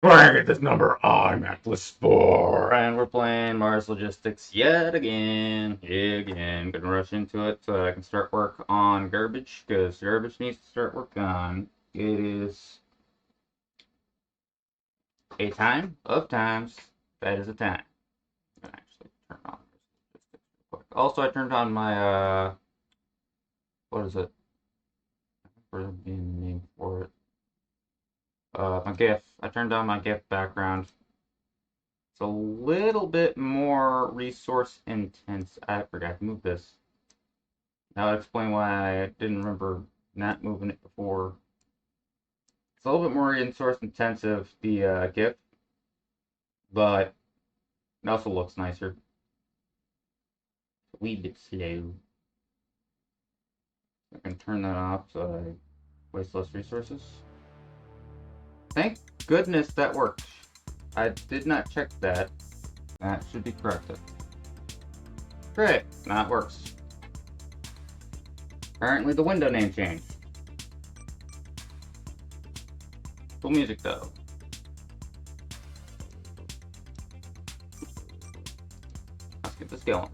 Trying to get this number. I'm Atlas 4. And we're playing Mars Logistics yet again. Gonna rush into it so that I can start work on garbage, because garbage needs to start work on. It is a time of times. That is a time. I'm gonna actually turn on logistics real quick. Also, I turned on my, what is it? For the name for it. My GIF. I turned on my GIF background. It's a little bit more resource intense. I forgot to move this. Now I'll explain why I didn't remember not moving it before. It's a little bit more resource intensive, the GIF, but it also looks nicer. A wee bit slow. I can turn that off so I waste less resources. Thank goodness that worked. I did not check that. That should be corrected. Great, that works. Apparently the window name changed. Cool music though. Let's get this going.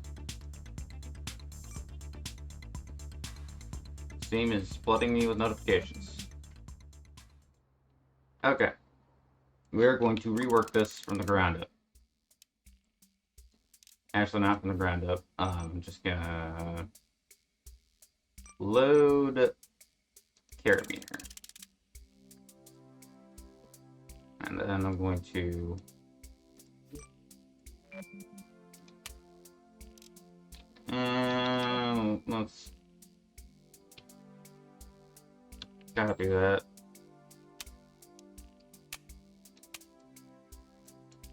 Steam is flooding me with notifications. Okay. We're going to rework this from the ground up. Actually, not from the ground up. I'm just gonna load carabiner. And then I'm going to let's copy that.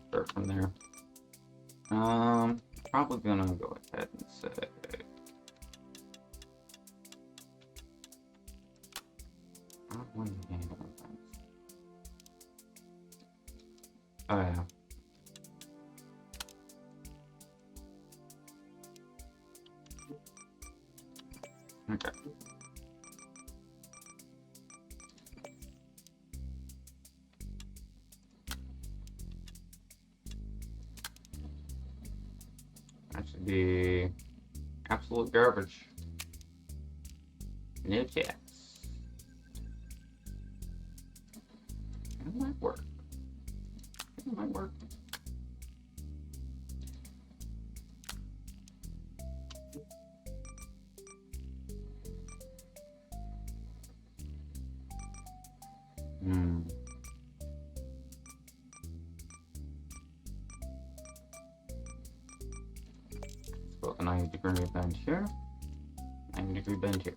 Start from there. Probably gonna go ahead and say oh yeah. Okay. That should be absolute garbage. No checks. It might work. It might work. Let's go 90-degree bend here. 90-degree bend here.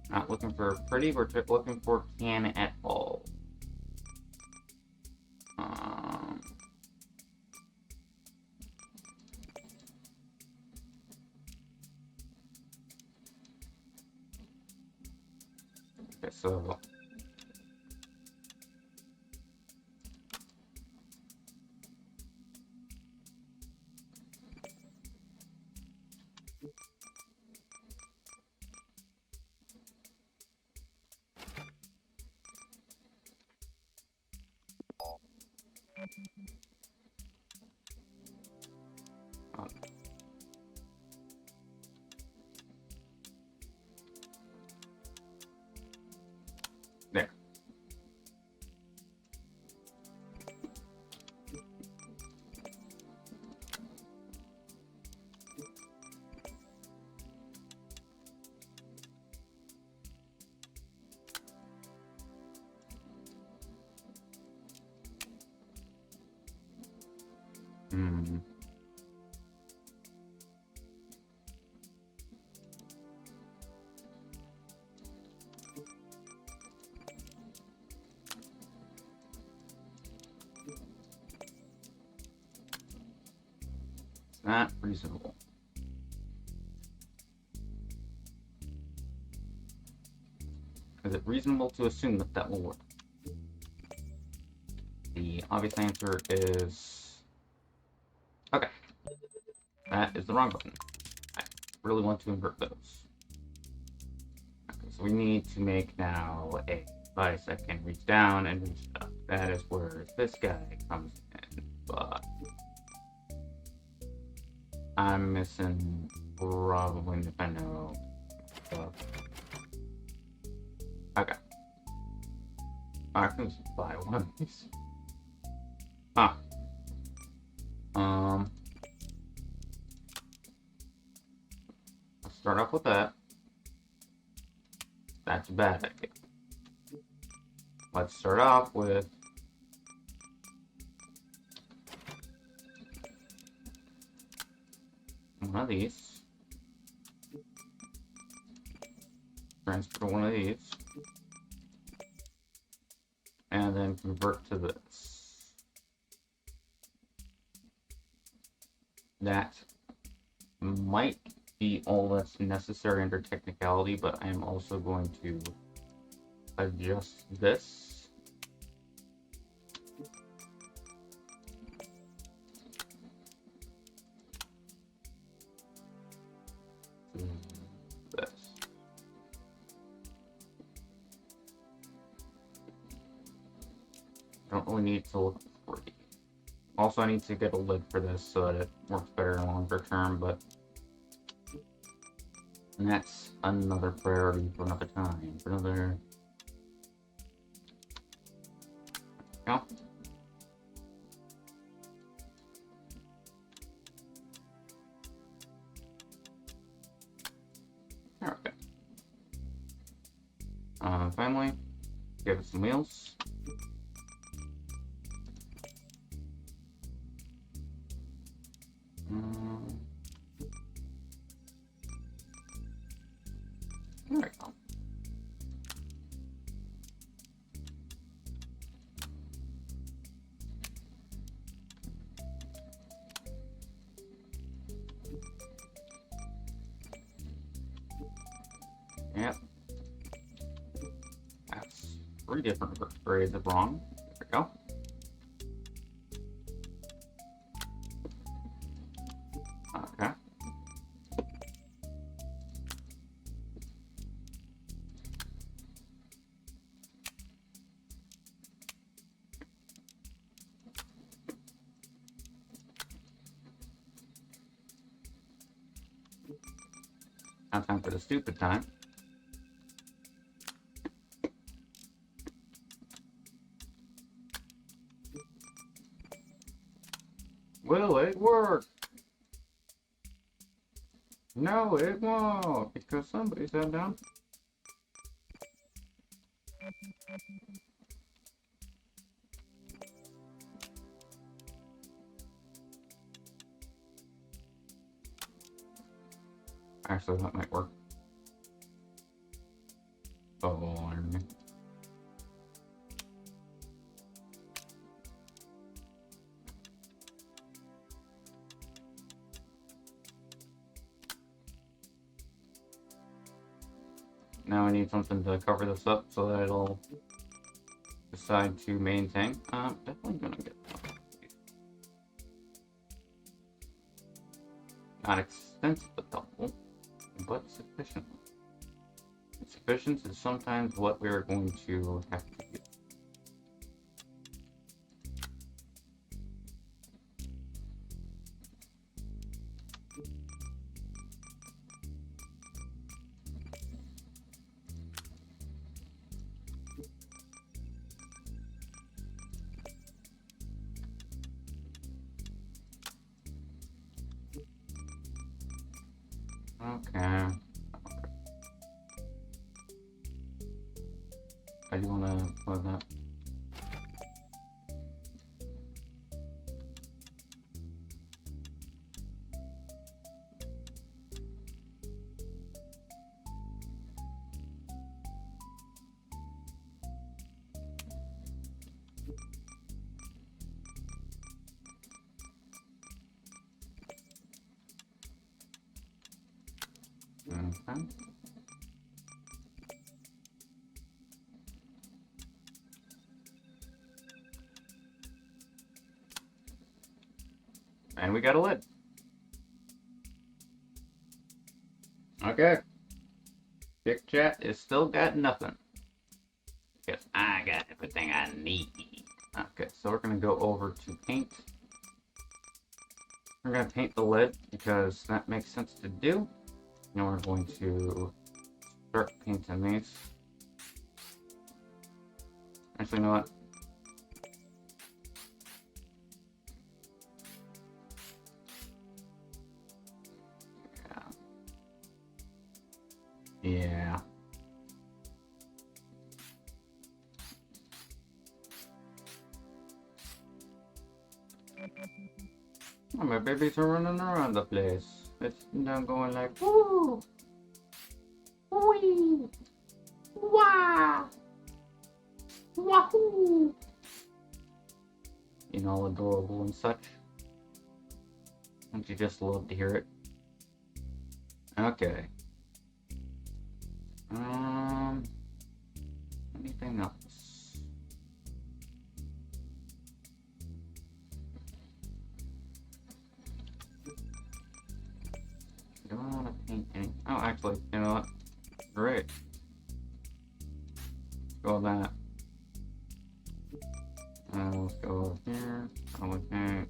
Not looking for pretty, we're looking for can at all. Okay, so there. It's not reasonable. Is it reasonable to assume that that will work? The obvious answer is okay. That is the wrong button. I really want to invert those. Okay, so we need to make now a device that can reach down and reach up. that is where this guy comes in, but I'm missing probably Nintendo stuff. Okay. I can just buy one of these. Huh. Let's start off with that. That's a bad idea. Let's start off with one of these. Transfer to one of these. And then convert to this. That might be all that's necessary under technicality, but I am also going to adjust this. This. I don't really need to look pretty. Also, I need to get a lid for this so that it works better in the longer term, but that's another priority for another time, for another... Go. There we go. Finally, give it some wheels. There we go. Yep. That's 3 different grades of wrong. There we go. Okay. Now time for the stupid time. Will it work? No, it won't, because somebody sat down. Actually, that might work. Oh, irony. Now I need something to cover this up so that it'll decide to maintain. Definitely gonna get that. Not extensive but helpful, but sufficient. Sufficient is sometimes what we're going to have to do. Okay. I do want to plug that. Okay. And we got a lid. Okay. Big Chat is still got nothing. Because I got everything I need. Okay, so we're gonna go over to paint. We're gonna paint the lid because that makes sense to do. Now we're going to start painting these. Actually, you know what? Yeah. Yeah. Oh, my babies are running around the place. It's now going like, woo, wee, wah, wahoo. You know, adorable and such. Don't you just love to hear it? Okay. Anything else? Don't want to paint any. Oh, actually, you know what? Great. Let's go with that. Let's go over here. Probably paint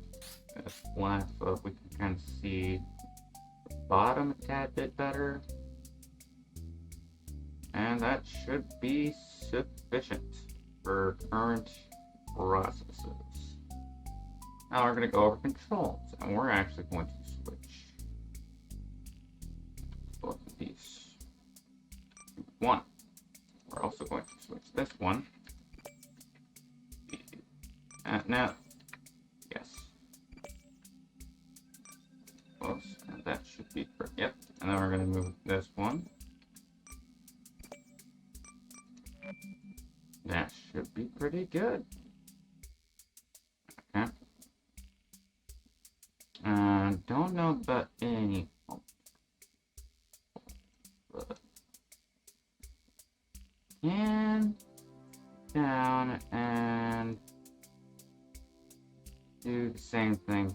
this black so we can kind of see the bottom a tad bit better. And that should be sufficient for current processes. Now we're going to go over controls, and we're actually going to switch both of these. One. We're also going to switch this one. Now, yes. Close, and that should be correct. Yep. And then we're going to move this one. That should be pretty good. Okay. Don't know about any. And down and do the same thing.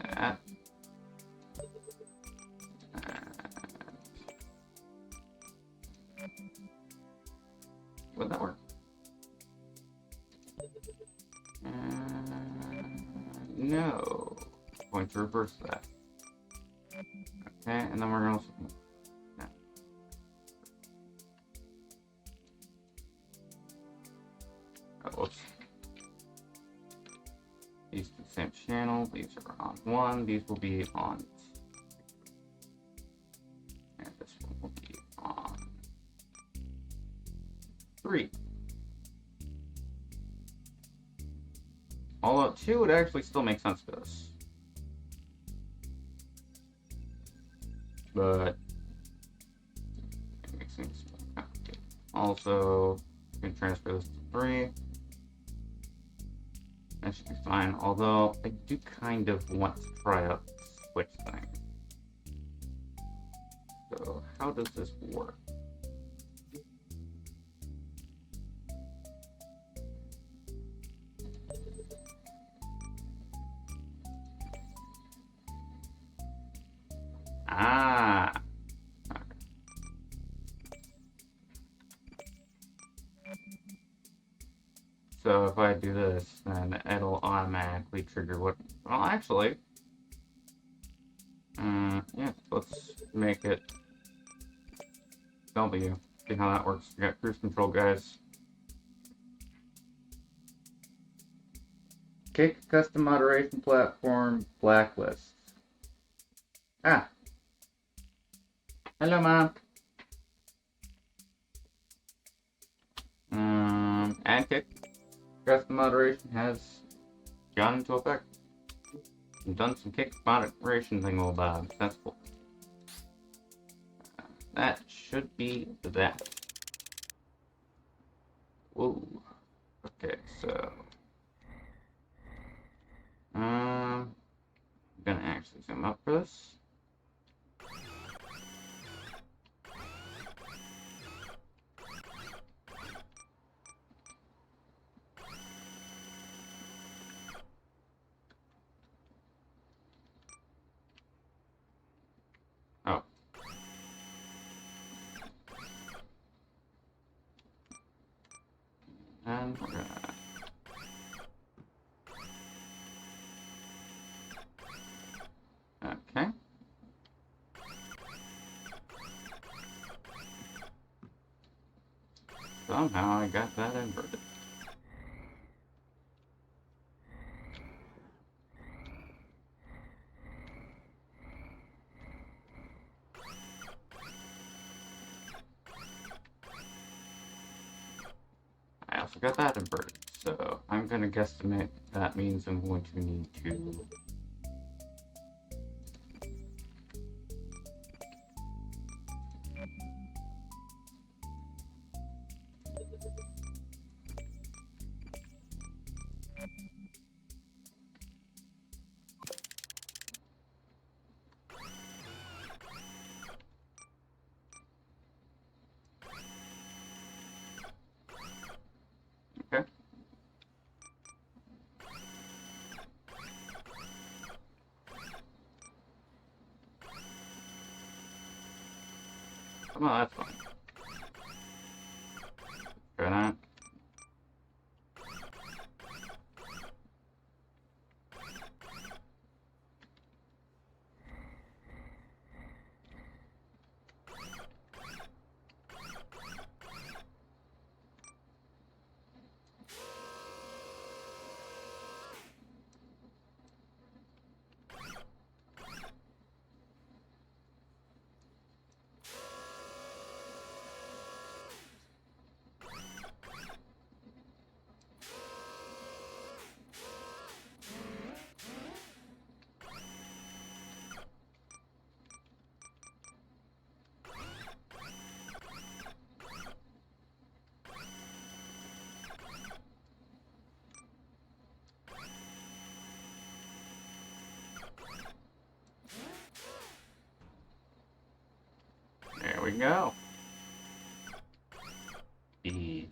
That. Would that work? No. Going to reverse that. Okay, and then we're going to. Oh, whoops. These are the same channel. These are on 1. These will be on 2. And this one will be on 3. Although 2 would actually still make sense to us. But it makes things more complicated. Also, you can transfer this to 3. That should be fine. Although, I do kind of want to try out the switch thing. So, how does this work? Ah! Okay. So if I do this, then it'll automatically trigger what... Well, actually... yeah, let's make it W. See how that works. We got cruise control, guys. Kick custom moderation platform blacklist. Ah. Hello, Mom. And kick custom moderation has gone into effect. I've done some kick moderation thingamabobs. That's cool. That should be that. Whoa. Okay, so I'm gonna actually zoom up for this. Oh. And we're gonna... Okay. Somehow I got that inverted. I also got that inverted, so I'm gonna guesstimate that means I'm going to need to... Okay. Come on, that's fine. Try that. There we go. The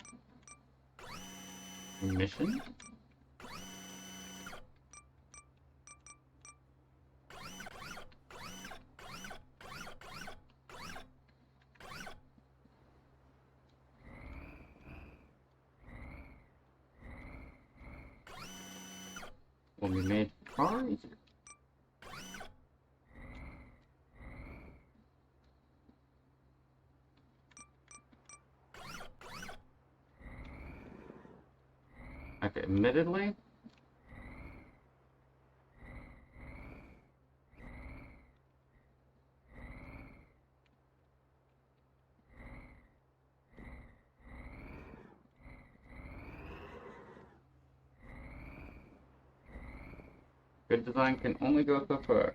mission. Will be made far easier. Okay, admittedly, good design can only go so far.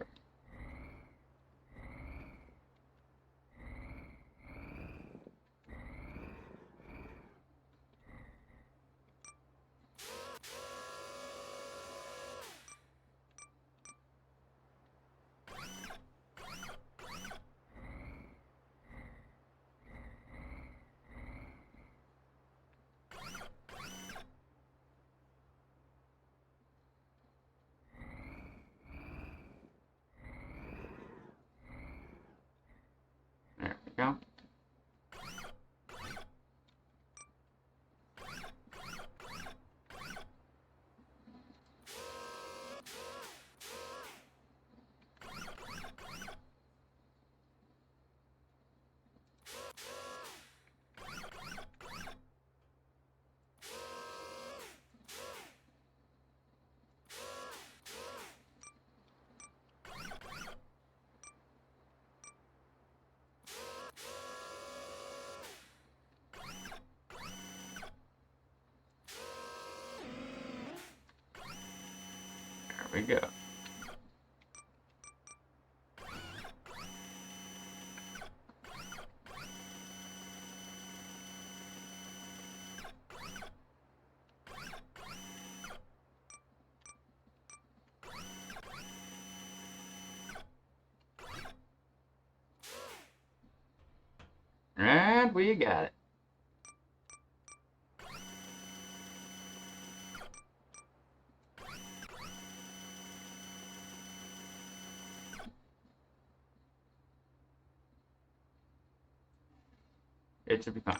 There we go. There we go. And we got it. It should be fine.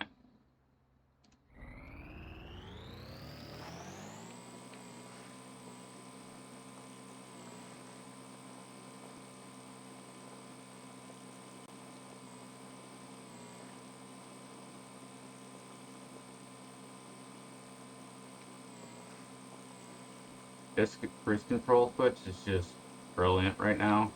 This cruise control switch is just brilliant right now.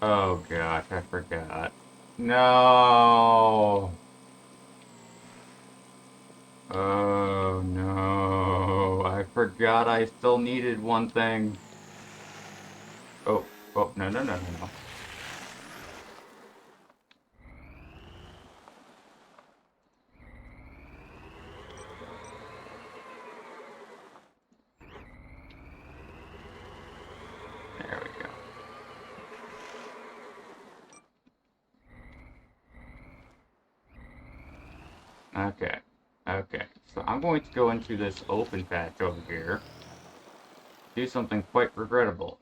Oh gosh, I forgot. No! Oh no, I forgot I still needed one thing. Oh, oh, no, no, no, no, no. There we go. Okay, okay. So I'm going to go into this open patch over here. Do something quite regrettable.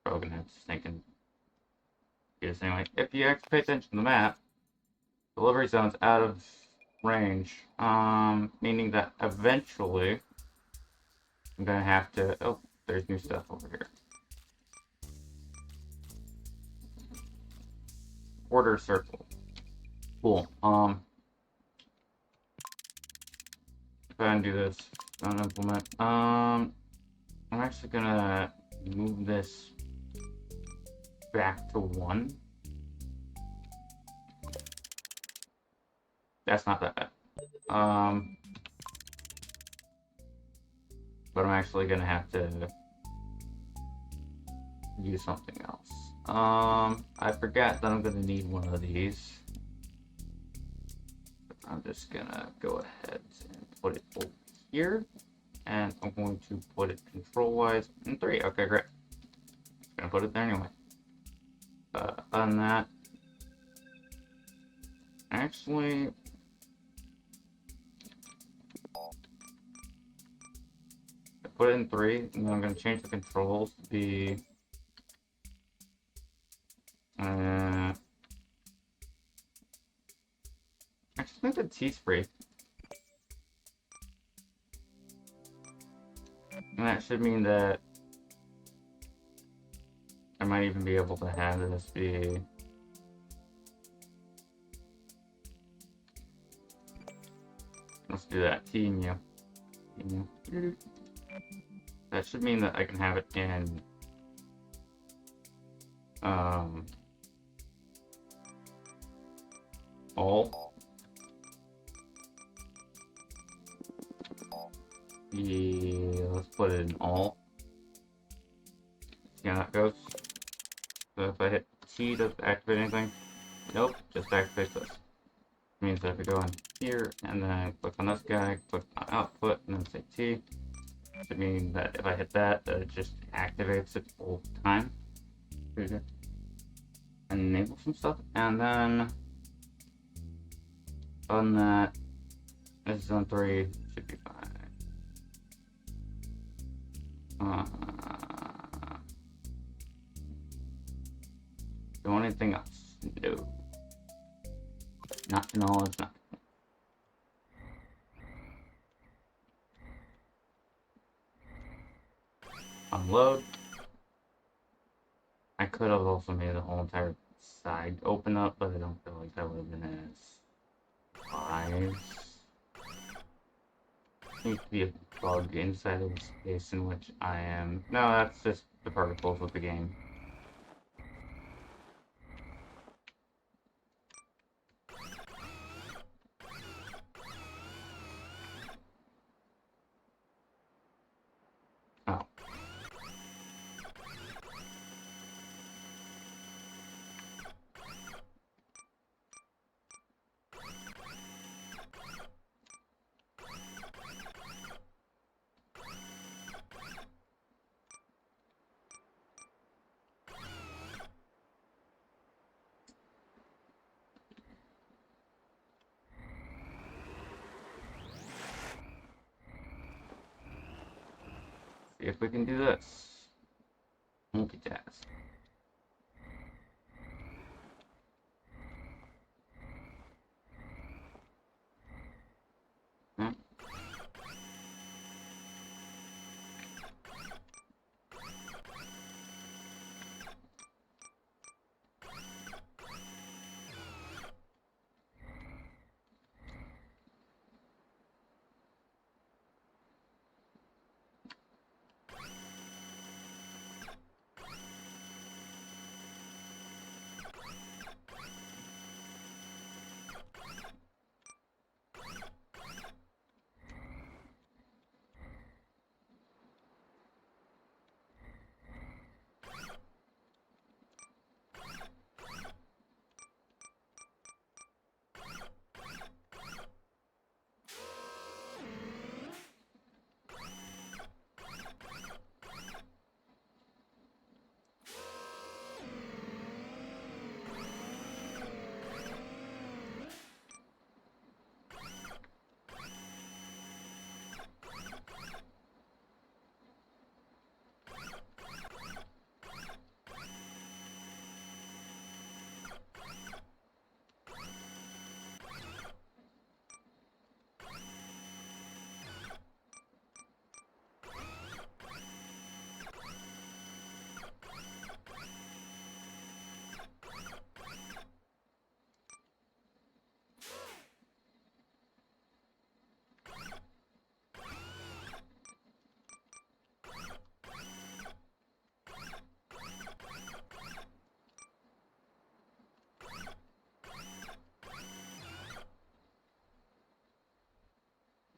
Probably gonna have to think and do this anyway. If you actually pay attention to the map, delivery zone's out of range. Meaning that eventually I'm gonna have to. Oh, there's new stuff over here. Order circle. Cool. If I undo this, don't implement. I'm actually gonna move this back to 1. That's not that bad. But I'm actually gonna have to use something else. I forgot that I'm gonna need one of these. I'm just gonna go ahead and put it over here. And I'm going to put it control-wise in 3. Okay, great. Just gonna put it there anyway. On that, actually, I put it in 3, and then I'm gonna change the controls to be actually, I think the T-spray. And that should mean that I might even be able to have this be... Let's do that. T and U. That should mean that I can have it in... all. Yeah, let's put it in all. See how that goes. So if I hit T, does it activate anything? Nope, just activates this. Means that if I go in here and then click on this guy, click on output, and then say T, should mean that if I hit that, it just activates it all the time. Enable some stuff, and then on that, this is on 3, should be fine. Do anything else? No. Not to knowledge, not. Unload. I could have also made the whole entire side open up, but I don't feel like that would have been as wise. Seems to be a bug inside of the space in which I am. No, that's just the particles of the game. Oh. See if we can do this. Multitask. Hmm?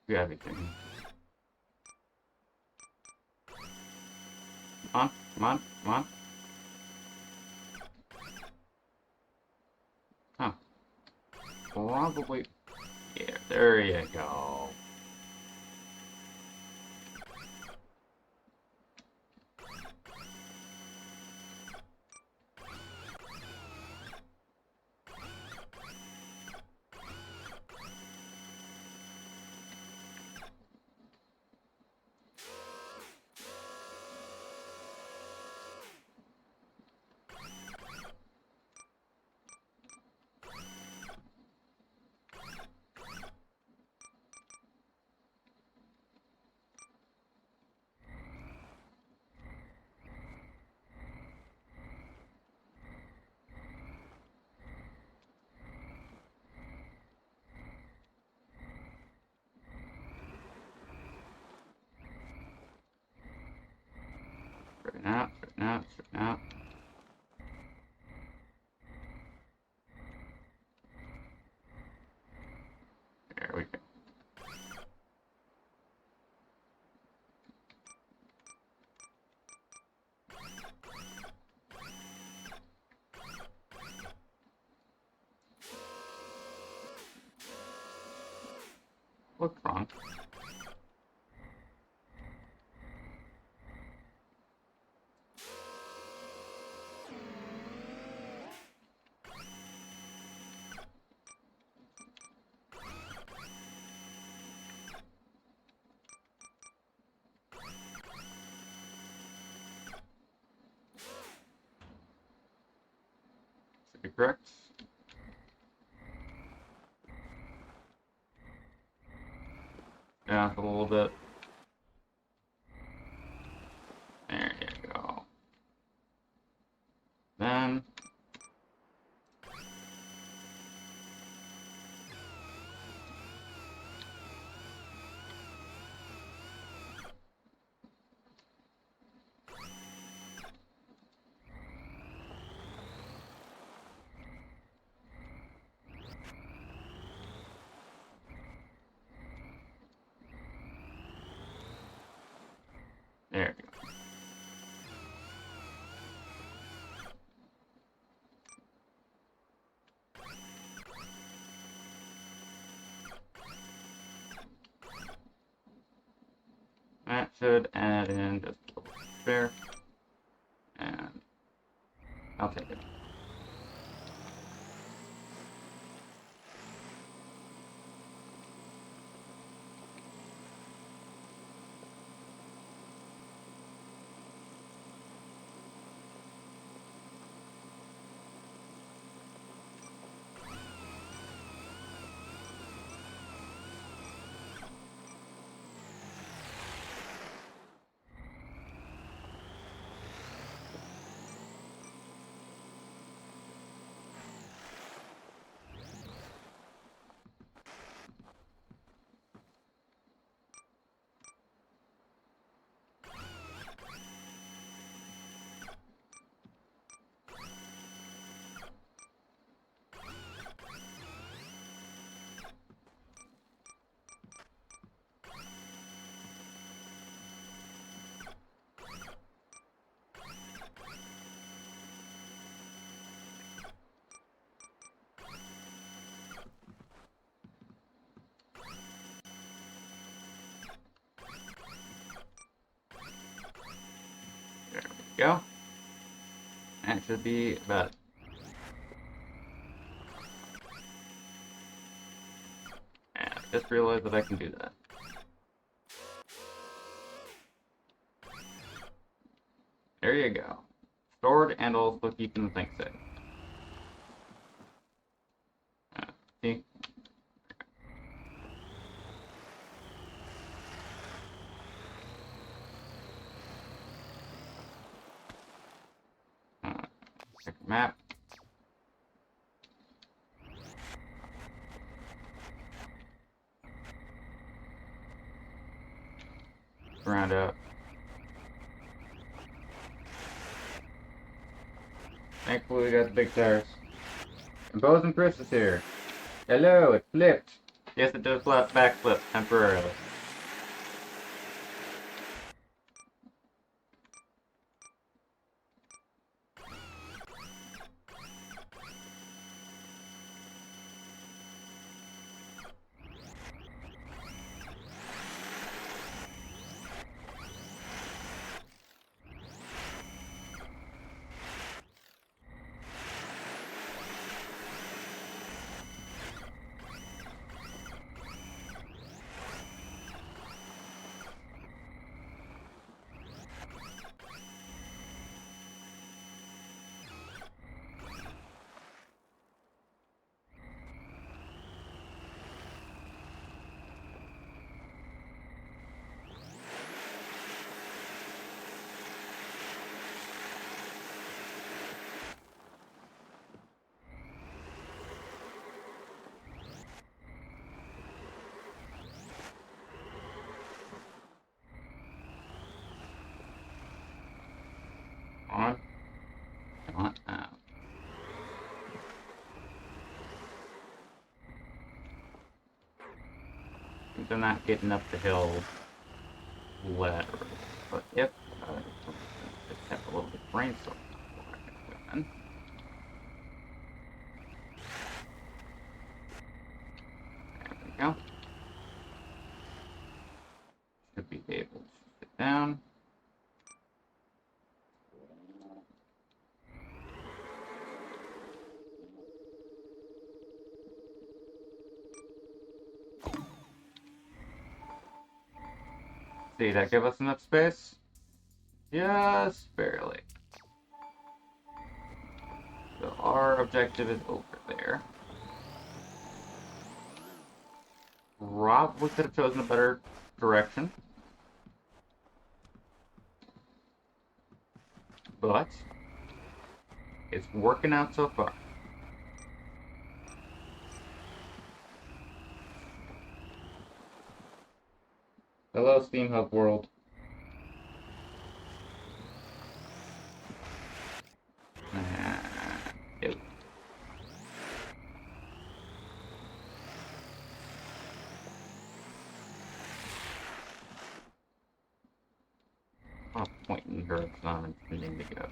You gotta be kidding me. Come on, come on, come on. Huh. Probably. Yeah, there you go. Straighten out, straighten out, straighten out. There we go. What's wrong? Should be correct. Yeah, a little bit. There you go. Then there you go. That should add in just a little spare. And I'll take it. There we go. That should be about it. And I just realized that I can do that. There you go. Stored and also keeping the thing safe. See? Check the map. Round up. Thankfully we got the big tires. And Bose and Chris is here. Hello, it flipped. Yes, it does flat backflip temporarily. On. On out. They're not getting up the hill laterally. But if just have a little bit of brainstorm then. There we go. Should be able to sit down. See, that give us enough space? Just barely. So our objective is over there. Probably could have chosen a better direction. But it's working out so far. Hello, Steam Hub World. Yep. I'll point in the direction I'm intending to go.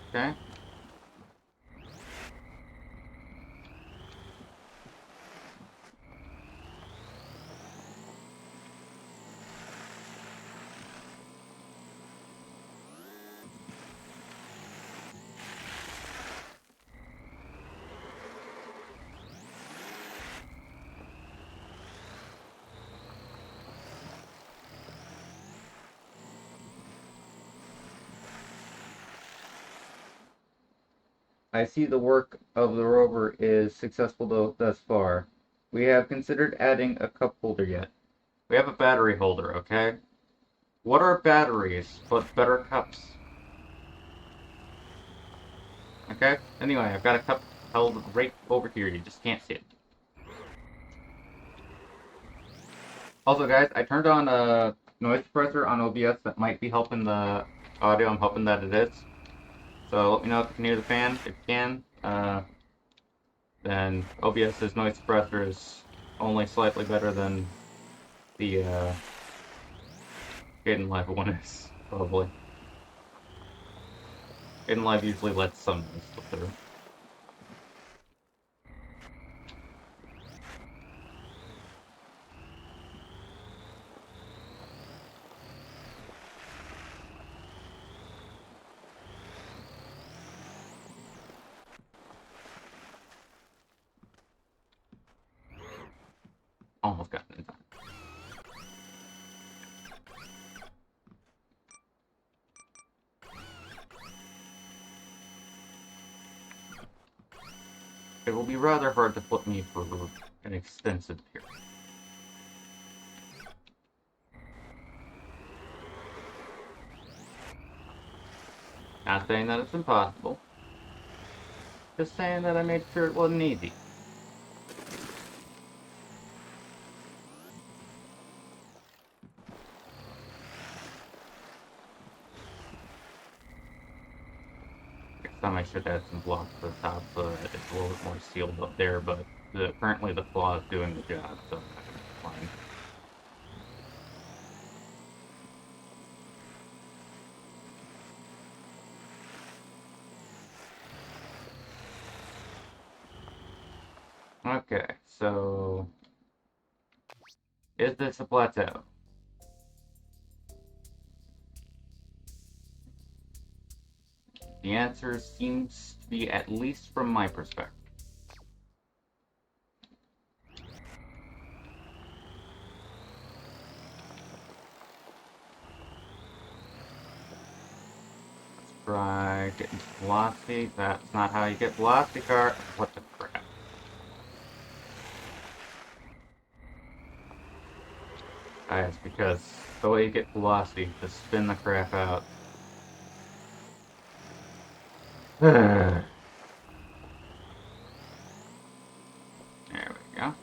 Okay. I see the work of the rover is successful thus far. We have considered adding a cup holder yet. We have a battery holder, okay? What are batteries but better cups? Okay? Anyway, I've got a cup held right over here. You just can't see it. Also, guys, I turned on a noise suppressor on OBS that might be helping the audio. I'm hoping that it is. So let me know if you can hear the fan. If you can, then OBS's noise suppressor is only slightly better than the Kdenlive one is, probably. Kdenlive usually lets some noise slip through. Almost got it in time. It will be rather hard to flip me for an extensive period. Not saying that it's impossible. Just saying that I made sure it wasn't easy. time I should add some blocks to the top so that it's a little bit more sealed up there, but currently the flaw is doing the job, so I'm not going to complain. Okay, so is this a plateau? The answer seems to be, at least from my perspective. Let's try getting velocity. That's not how you get velocity car. What the crap? It's because the way you get velocity, just spin the crap out. There we go.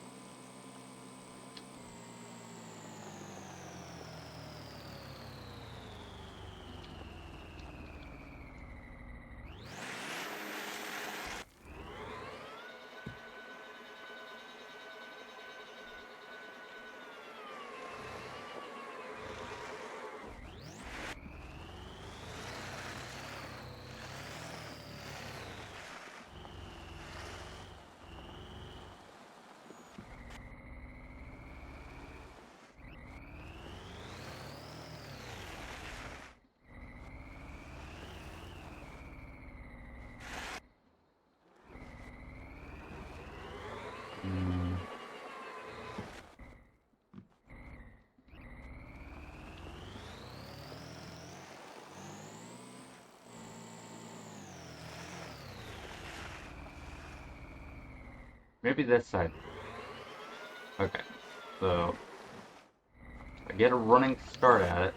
Hmm. Maybe this side. Okay, so I get a running start at it.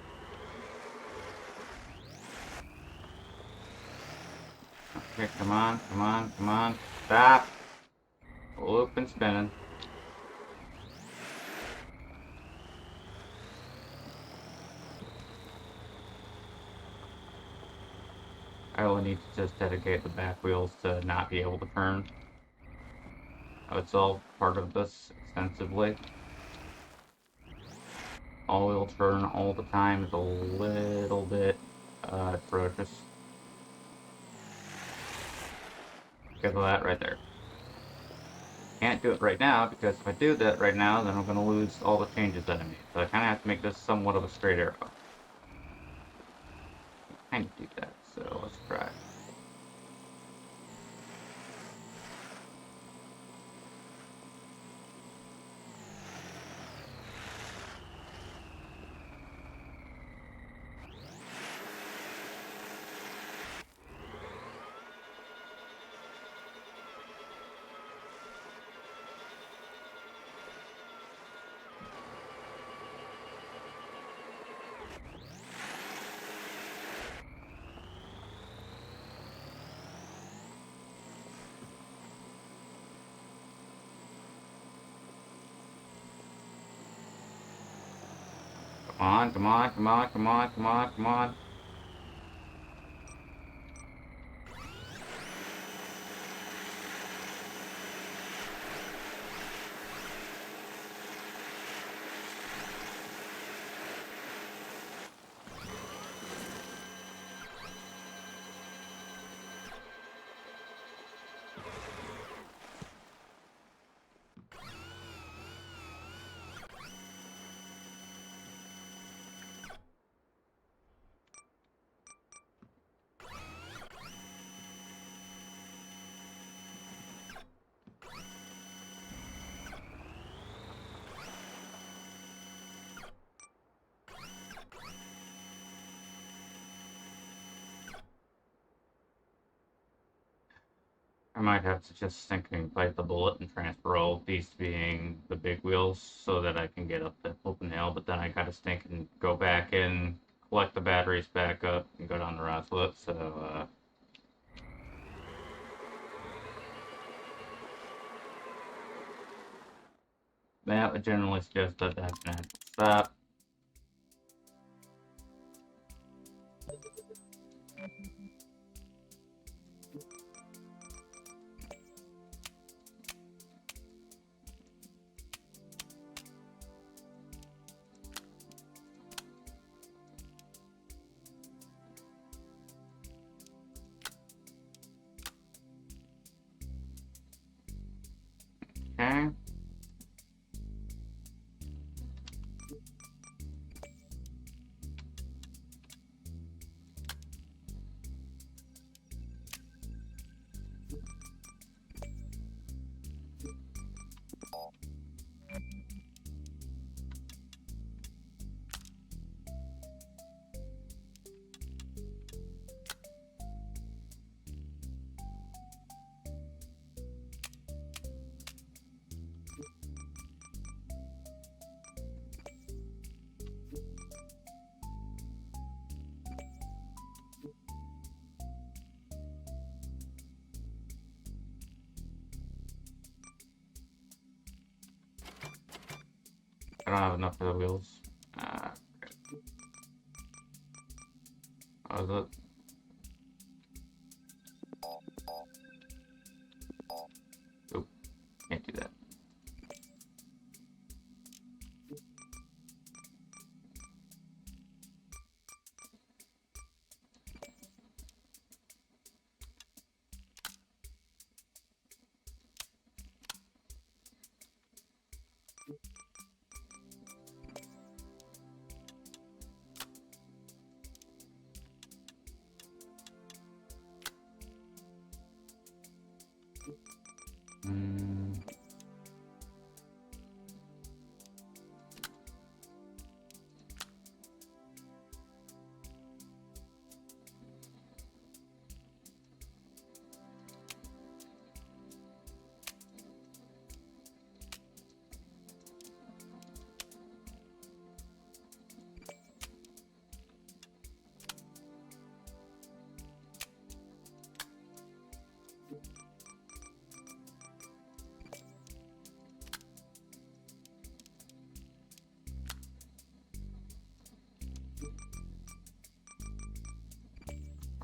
Okay, come on, come on, come on. Stop! Loop and spinning. I will need to just dedicate the back wheels to not be able to turn. It's all part of this extensively. All-wheel turn all the time is a little bit atrocious. Because of that right there. Can't do it right now, because if I do that right now, then I'm going to lose all the changes that I made. So I kind of have to make this somewhat of a straight arrow. Kind of do that, so let's try. Come on, come on, come on, come on, come on, come on. I might have to just sink and bite the bullet and transfer all these being the big wheels so that I can get up the open hill, but then I gotta stink and go back in, collect the batteries back up, and go down the rest with it, so, that would generally suggest that that's gonna have to stop. I don't have enough for the wheels. What was it? Oop, can't do that.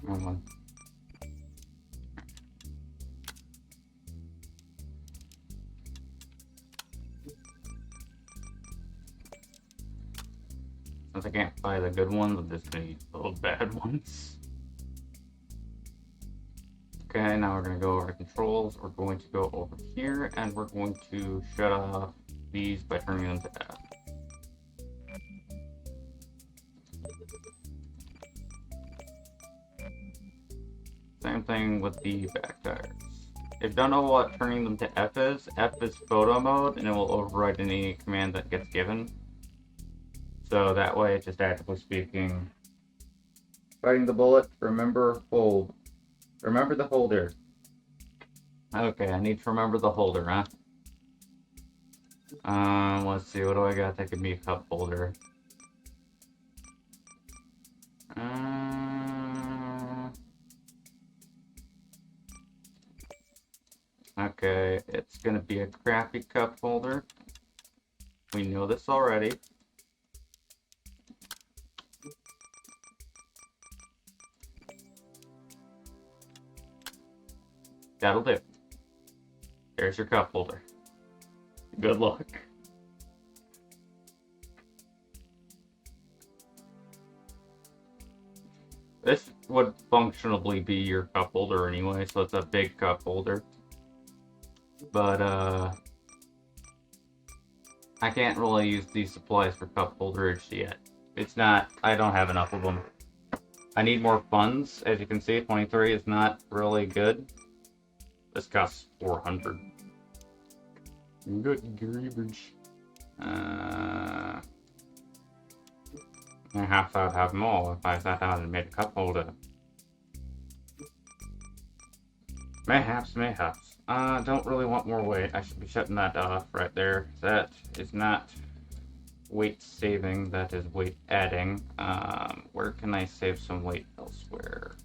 Come on. Since I can't buy the good ones, I'm just gonna use the little bad ones. Okay, now we're gonna go over to controls. We're going to go over here, and we're going to shut off these by turning them to F. Same thing with the back tires. If you don't know what turning them to F is photo mode, and it will override any command that gets given. So that way, it's just actively speaking. Fighting the bullet, remember hold. Remember the holder. Okay, I need to remember the holder, huh? Let's see, what do I got that could be a cup holder? Okay, it's gonna be a crappy cup holder. We know this already. That'll do. There's your cup holder. Good luck. This would functionally be your cup holder anyway, so it's a big cup holder. But, I can't really use these supplies for cup holderage yet. It's not, I don't have enough of them. I need more funds. As you can see, 23 is not really good. This costs 400. Good grievage. Perhaps I'd have more if I sat down and made a cup holder. Mayhaps. Don't really want more weight. I should be shutting that off right there. That is not weight saving, that is weight adding. Where can I save some weight elsewhere?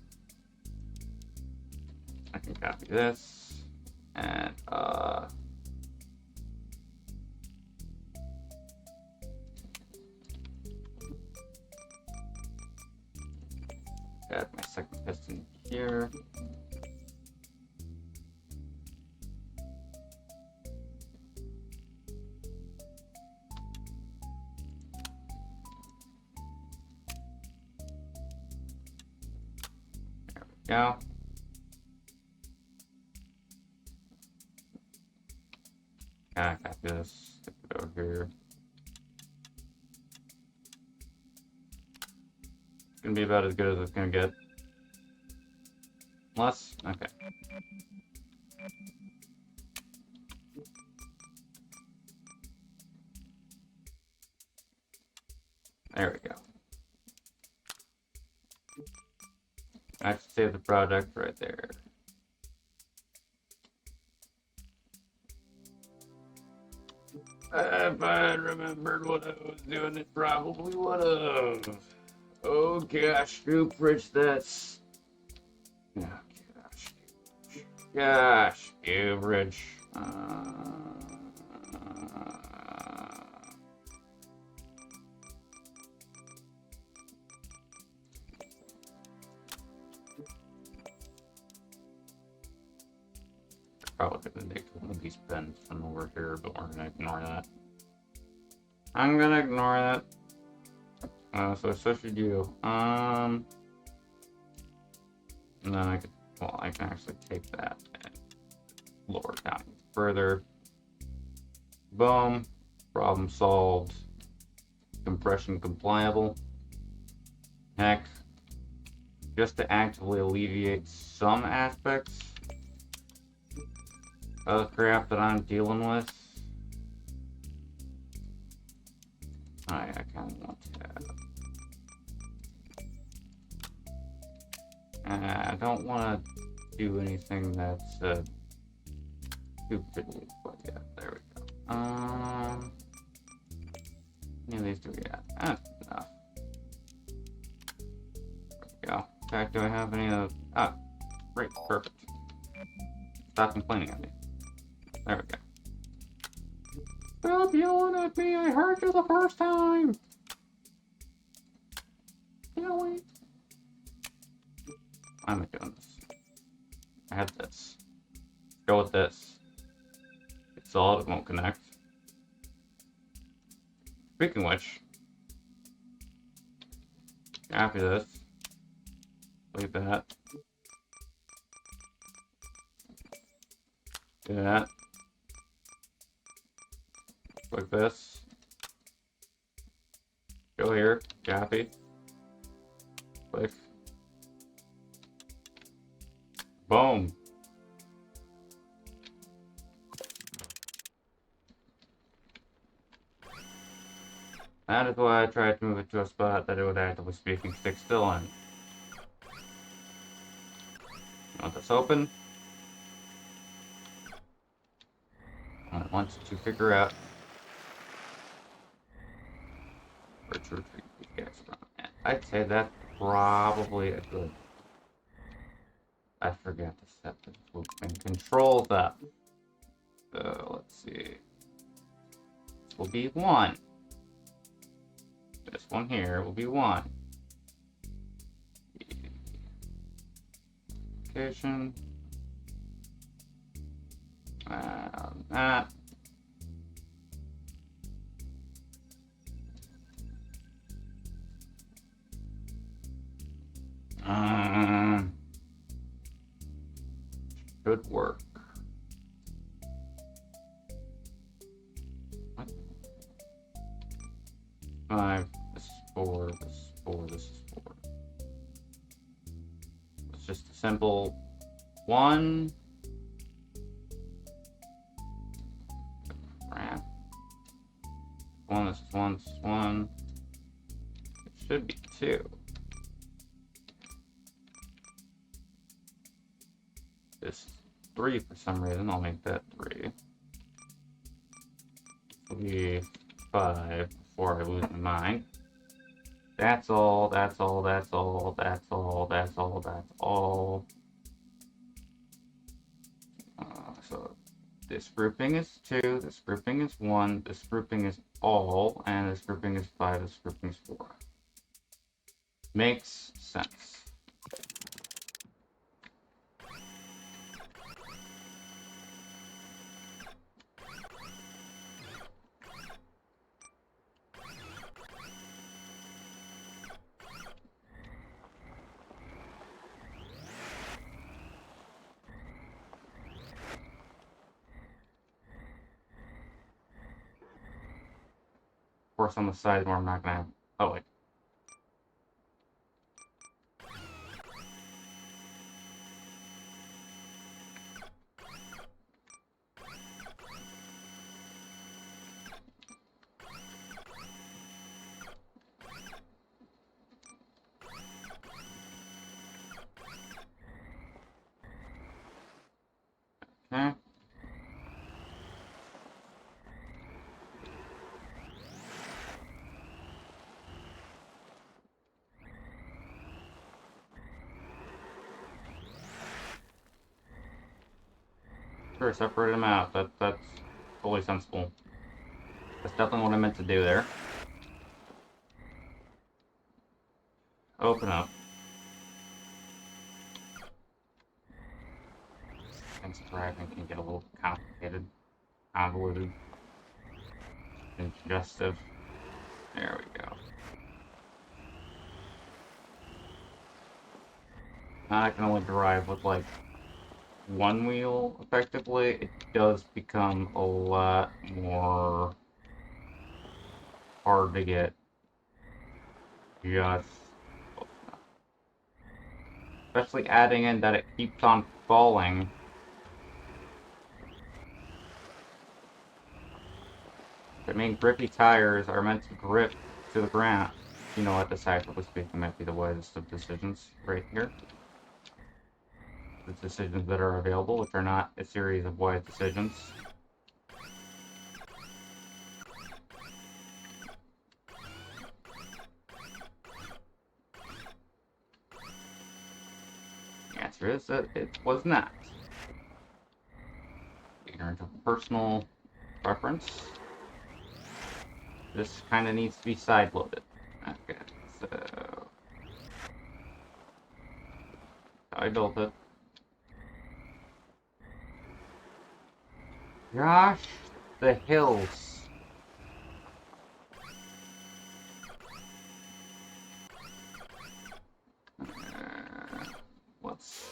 I can copy this and add my second piston here. There we go. I got this. Stick it over here. It's gonna be about as good as it's gonna get. Less? Okay. There we go. I should save the product right there. If I had remembered what I was doing, it probably would have. Oh gosh, Goopridge, that's... Oh gosh, Goopridge. probably gonna make one of these pens from over here, but we're gonna ignore that. I'm gonna ignore that. So should you. And then I could, well, I can actually take that and lower it down further. Boom. Problem solved. Compression compliable. Heck, just to actively alleviate some aspects of the crap that I'm dealing with. I kind of want to. I don't want to do anything that's too fiddly, but yeah, there we go. How many of these do we got? That's enough. There we go. In fact, do I have any of? Ah, great, perfect. Stop complaining at me. There we go. Stop yelling at me! I heard you the first time! Can't wait. Why am I doing this? I have this. Go with this. It's solid, it won't connect. Speaking of which, after this, leave that. Do that. Like this. Go here, copy. Click. Boom. That is why I tried to move it to a spot that it would actively speaking stick still in. You want this open? I want to figure out where to retreat these guys from. I'd say that's probably a good. I forgot to set the loop and control that. So let's see. This will be 1. This one here will be 1. Location. That. Should work. What? 5. This is 4. This is 4. This is 4. It's just a simple 1. Crap. 1. This is 1. This is 1. It should be 2. This 3 for some reason. I'll make that 3. This will be 5 before I lose my mind. That's all, that's all, that's all, that's all, that's all, that's all. So this grouping is 2, this grouping is 1, this grouping is all, and this grouping is 5, this grouping is 4. Makes sense. Of course, on the side where I'm not gonna have. Oh, wait. Okay. Sure, separate them out. That's fully sensible. That's definitely what I meant to do there. Open up. since driving can get a little complicated, convoluted, and congestive. There we go. Now I can only drive with like one wheel effectively. It does become a lot more hard to get just, especially adding in that it keeps on falling. I mean, grippy tires are meant to grip to the ground. You know what, decisively speaking, might be the wisest of decisions right here. The decisions that are available, which are not a series of wise decisions. The answer is that it was not. Ignorant of personal preference. This kind of needs to be side-loaded. Okay, so I built it. Gosh, the hills. Let's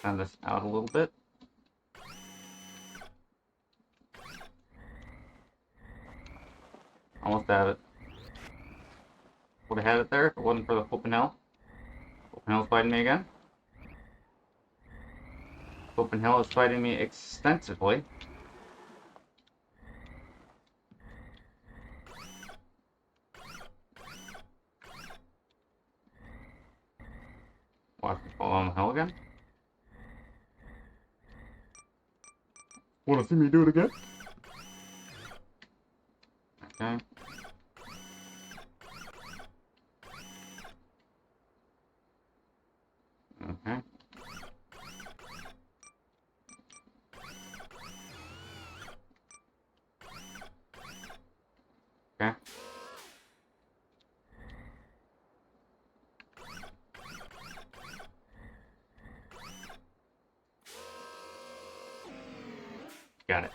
send this out a little bit. Almost have it. Would have had it there if it wasn't for the Open Hill. Open Hill's fighting me again. Open Hill is fighting me extensively. Watch me fall on the hill again. Want to see me do it again? Okay. Okay. Okay. Got it.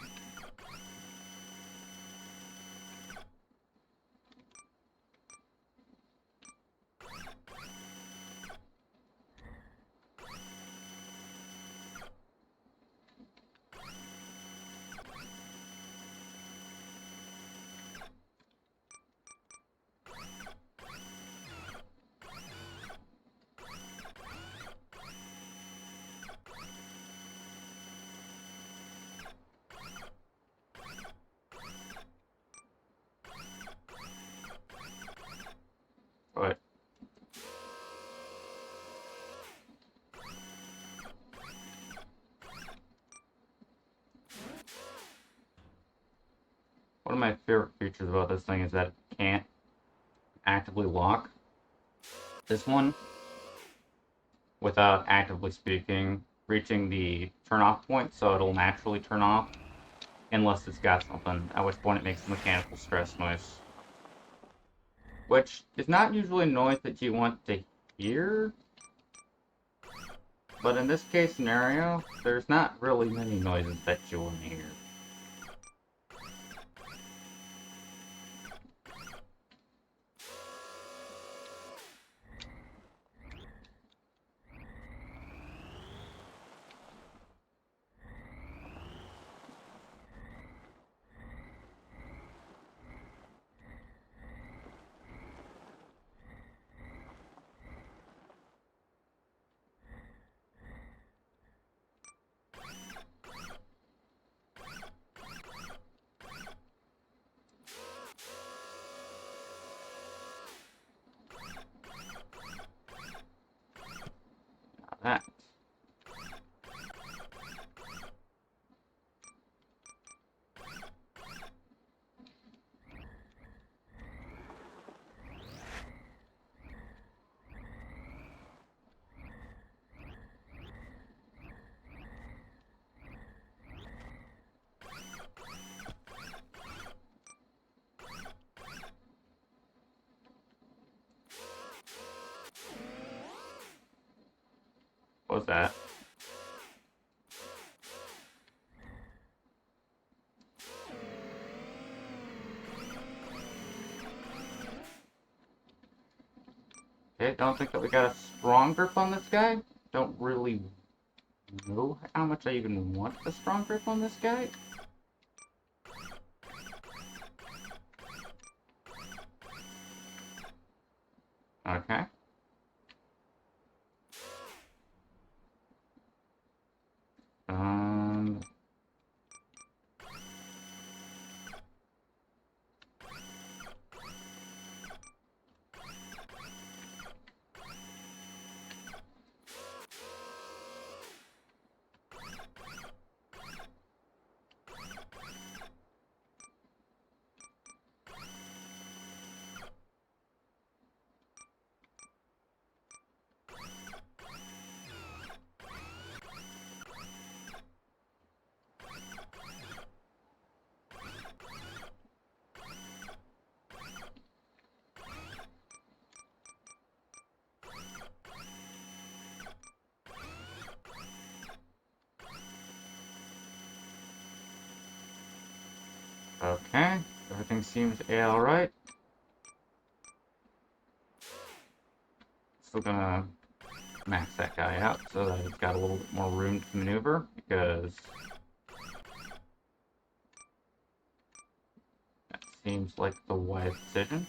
But one of my favorite features about this thing is that it can't actively lock this one without actively speaking reaching the turn off point, so it'll naturally turn off unless it's got something, at which point it makes a mechanical stress noise. Which is not usually a noise that you want to hear, but in this case scenario, there's not really many noises that you want to hear. That. What was that? Okay, don't think that we got a strong grip on this guy. Don't really know how much I even want a strong grip on this guy. Okay. Um... Okay, everything seems alright. Still gonna max that guy out so that he's got a little bit more room to maneuver, because that seems like the wise decision.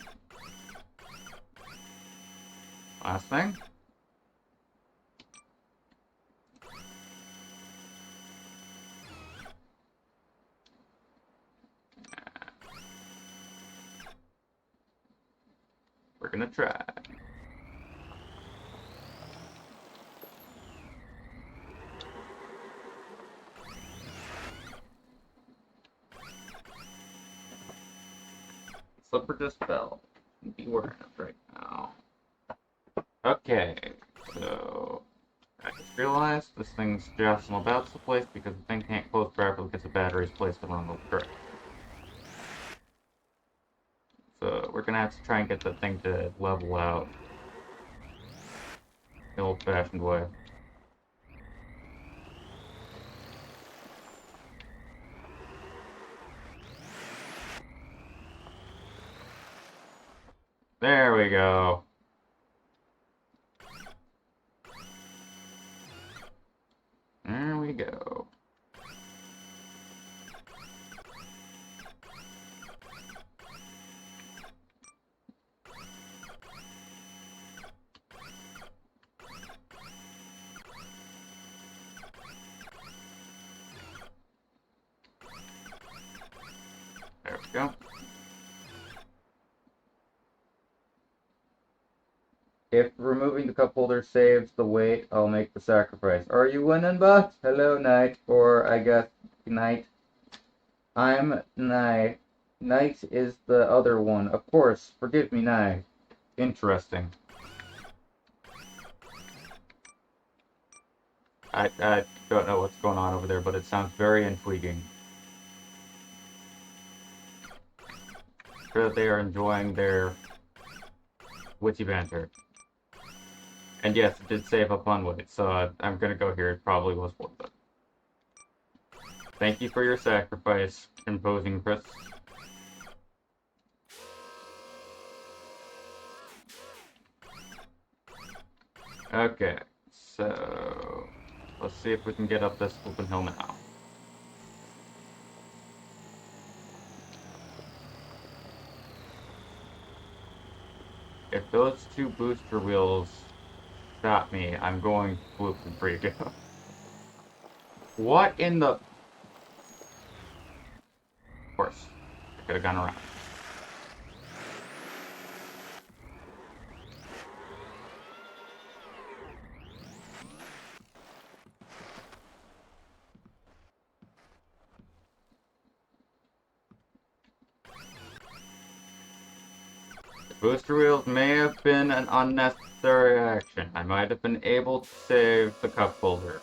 Last thing. We're gonna try. Slipper just fell. Be wearing it right now. Okay, so I just realized this thing's jostling about the place because the thing can't close properly because the battery's placed around the direction. So we're gonna have to try and get the thing to level out the old-fashioned way. There we go. There we go. There we go. If removing the cup holder saves the weight, I'll make the sacrifice. Are you winning, bot? Hello, Knight. Or, I guess, Knight. I'm Knight. Knight is the other one. Of course. Forgive me, Knight. Interesting. I don't know what's going on over there, but it sounds very intriguing. Sure that they are enjoying their witty banter. And yes, it did save up on weight, so I'm gonna go here. It probably was worth it. Thank you for your sacrifice, imposing Chris. Okay, so let's see if we can get up this open hill now. If those two booster wheels stop me, I'm going to freak out. What in the... Of course, I could have gone around. The booster wheels may have been an unnecessary action. I might have been able to save the cup holder.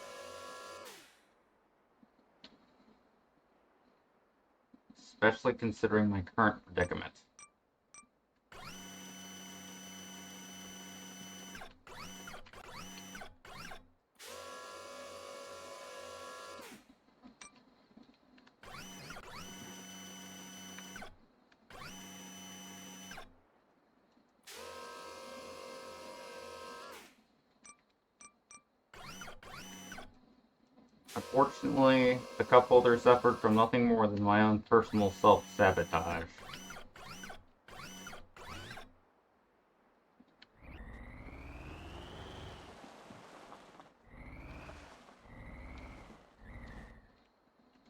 Especially considering my current predicament. Unfortunately, the cup holder suffered from nothing more than my own personal self-sabotage.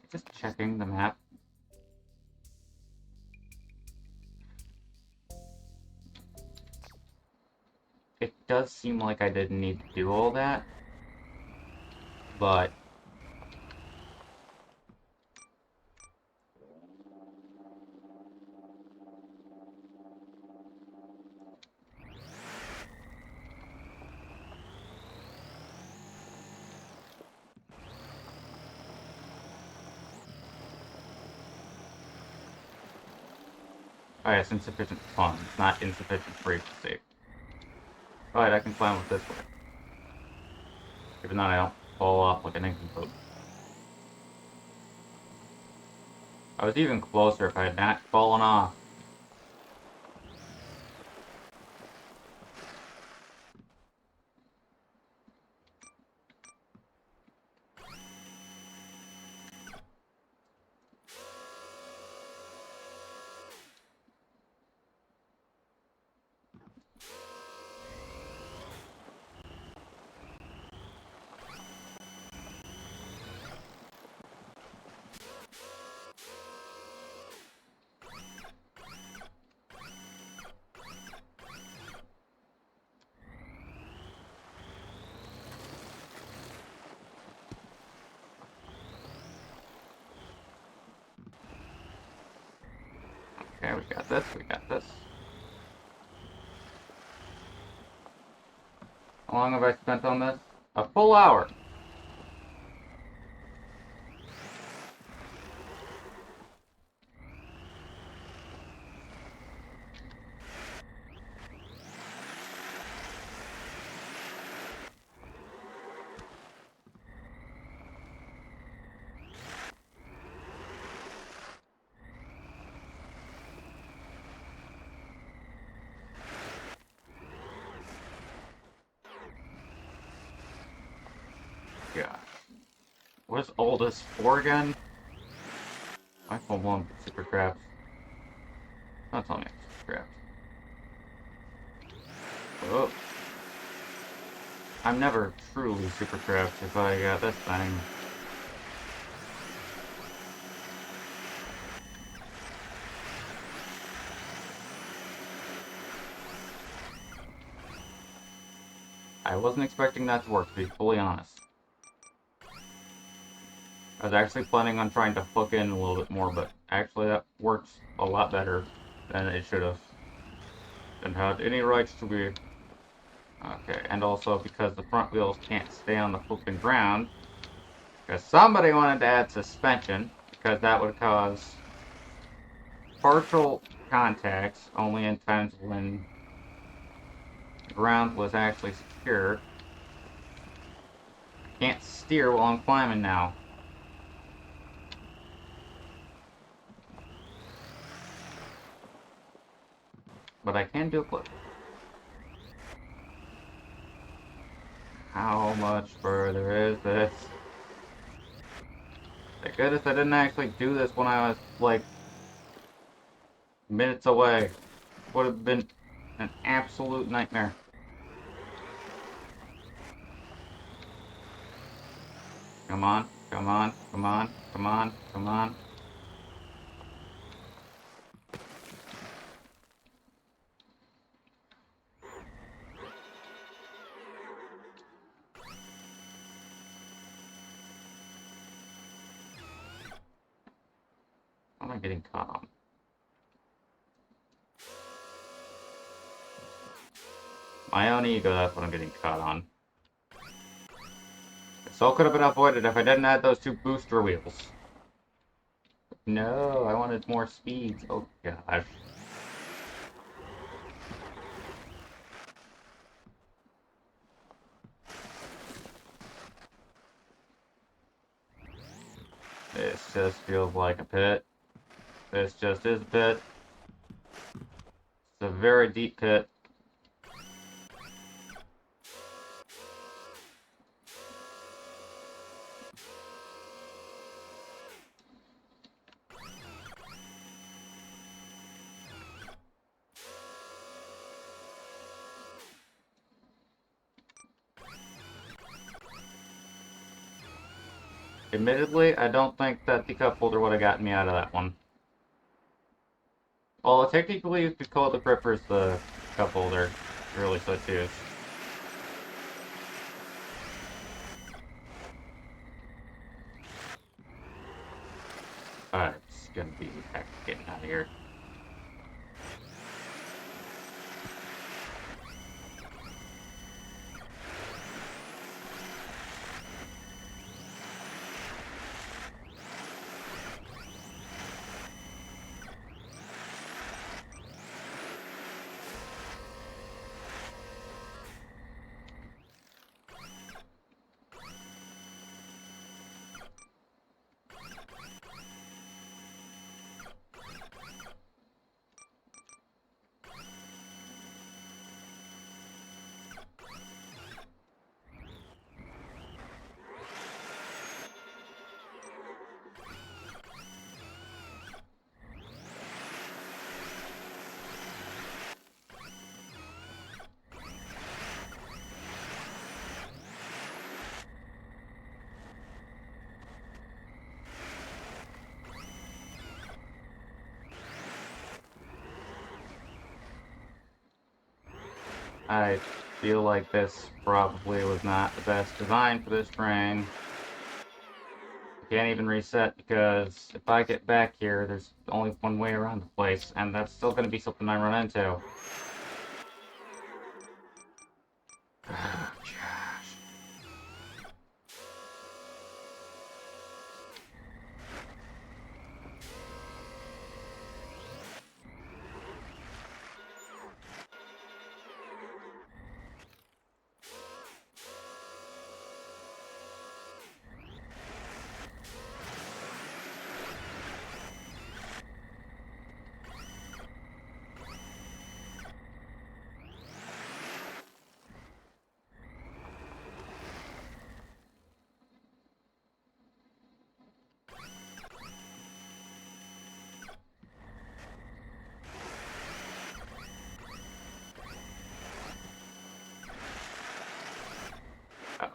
Just checking the map. It does seem like I didn't need to do all that, but oh, it's insufficient funds, not insufficient frequency. Alright, I can climb with this way. Even though I don't fall off like an nincompoop. I was even closer if I had not fallen off. Okay, we got this, we got this. How long have I spent on this? A full hour. Gosh. What is all this for again? I full blown super traps. Don't tell me it's super traps. Oh. I'm never truly super trapped if I got this thing. I wasn't expecting that to work, to be fully honest. I was actually planning on trying to hook in a little bit more, but actually that works a lot better than it should have. And had any rights to be. Okay, and also because the front wheels can't stay on the flipping ground, because somebody wanted to add suspension, because that would cause partial contacts only in times when the ground was actually secure. I can't steer while I'm climbing now. But I can do a flip. How much further is this? Thank goodness I didn't actually do this when I was, like, minutes away. Would have been an absolute nightmare. Come on, come on, come on, come on, come on. What am I getting caught on? My own ego, that's what I'm getting caught on. This all could have been avoided if I didn't add those two booster wheels. No, I wanted more speeds. Oh gosh. This just feels like a pit. This just is a pit. It's a very deep pit. Admittedly, I don't think that the cup holder would have gotten me out of that one. Well, technically, you could call the Crippers the cup holder, if you really so choose. It's gonna be heck getting out of here. I feel like this probably was not the best design for this train. I can't even reset because if I get back here, there's only one way around the place, and that's still going to be something I run into. Oh.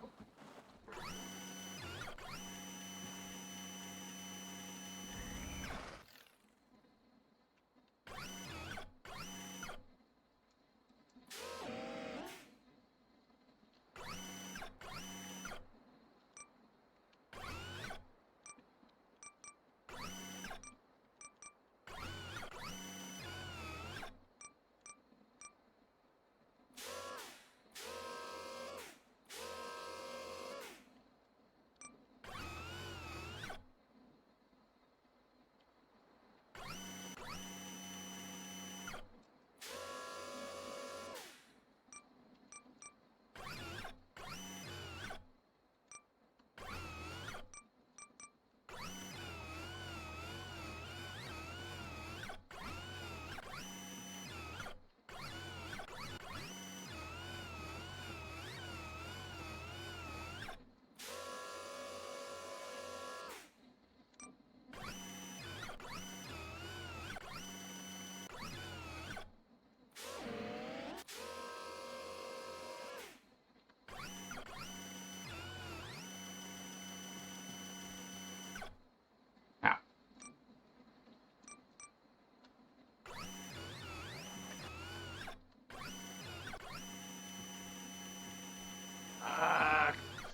Ow.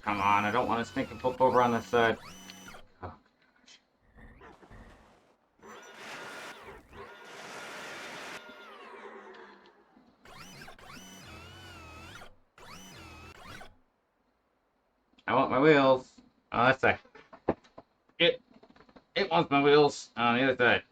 Come on, I don't want to sneak and flip over on this side. Oh, gosh. I want my wheels. Oh, that's a... It, it wants my wheels on the other side.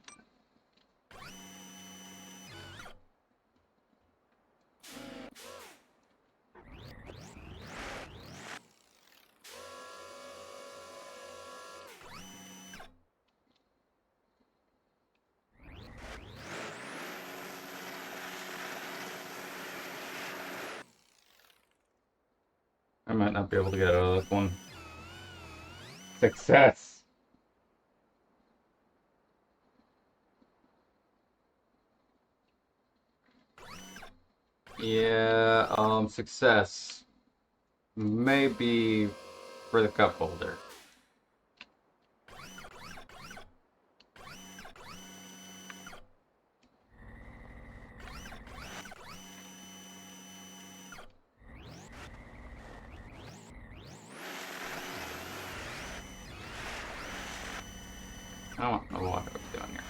I might not be able to get out of this one. Success! Yeah, success. Maybe for the cup holder. I don't know what I was doing here.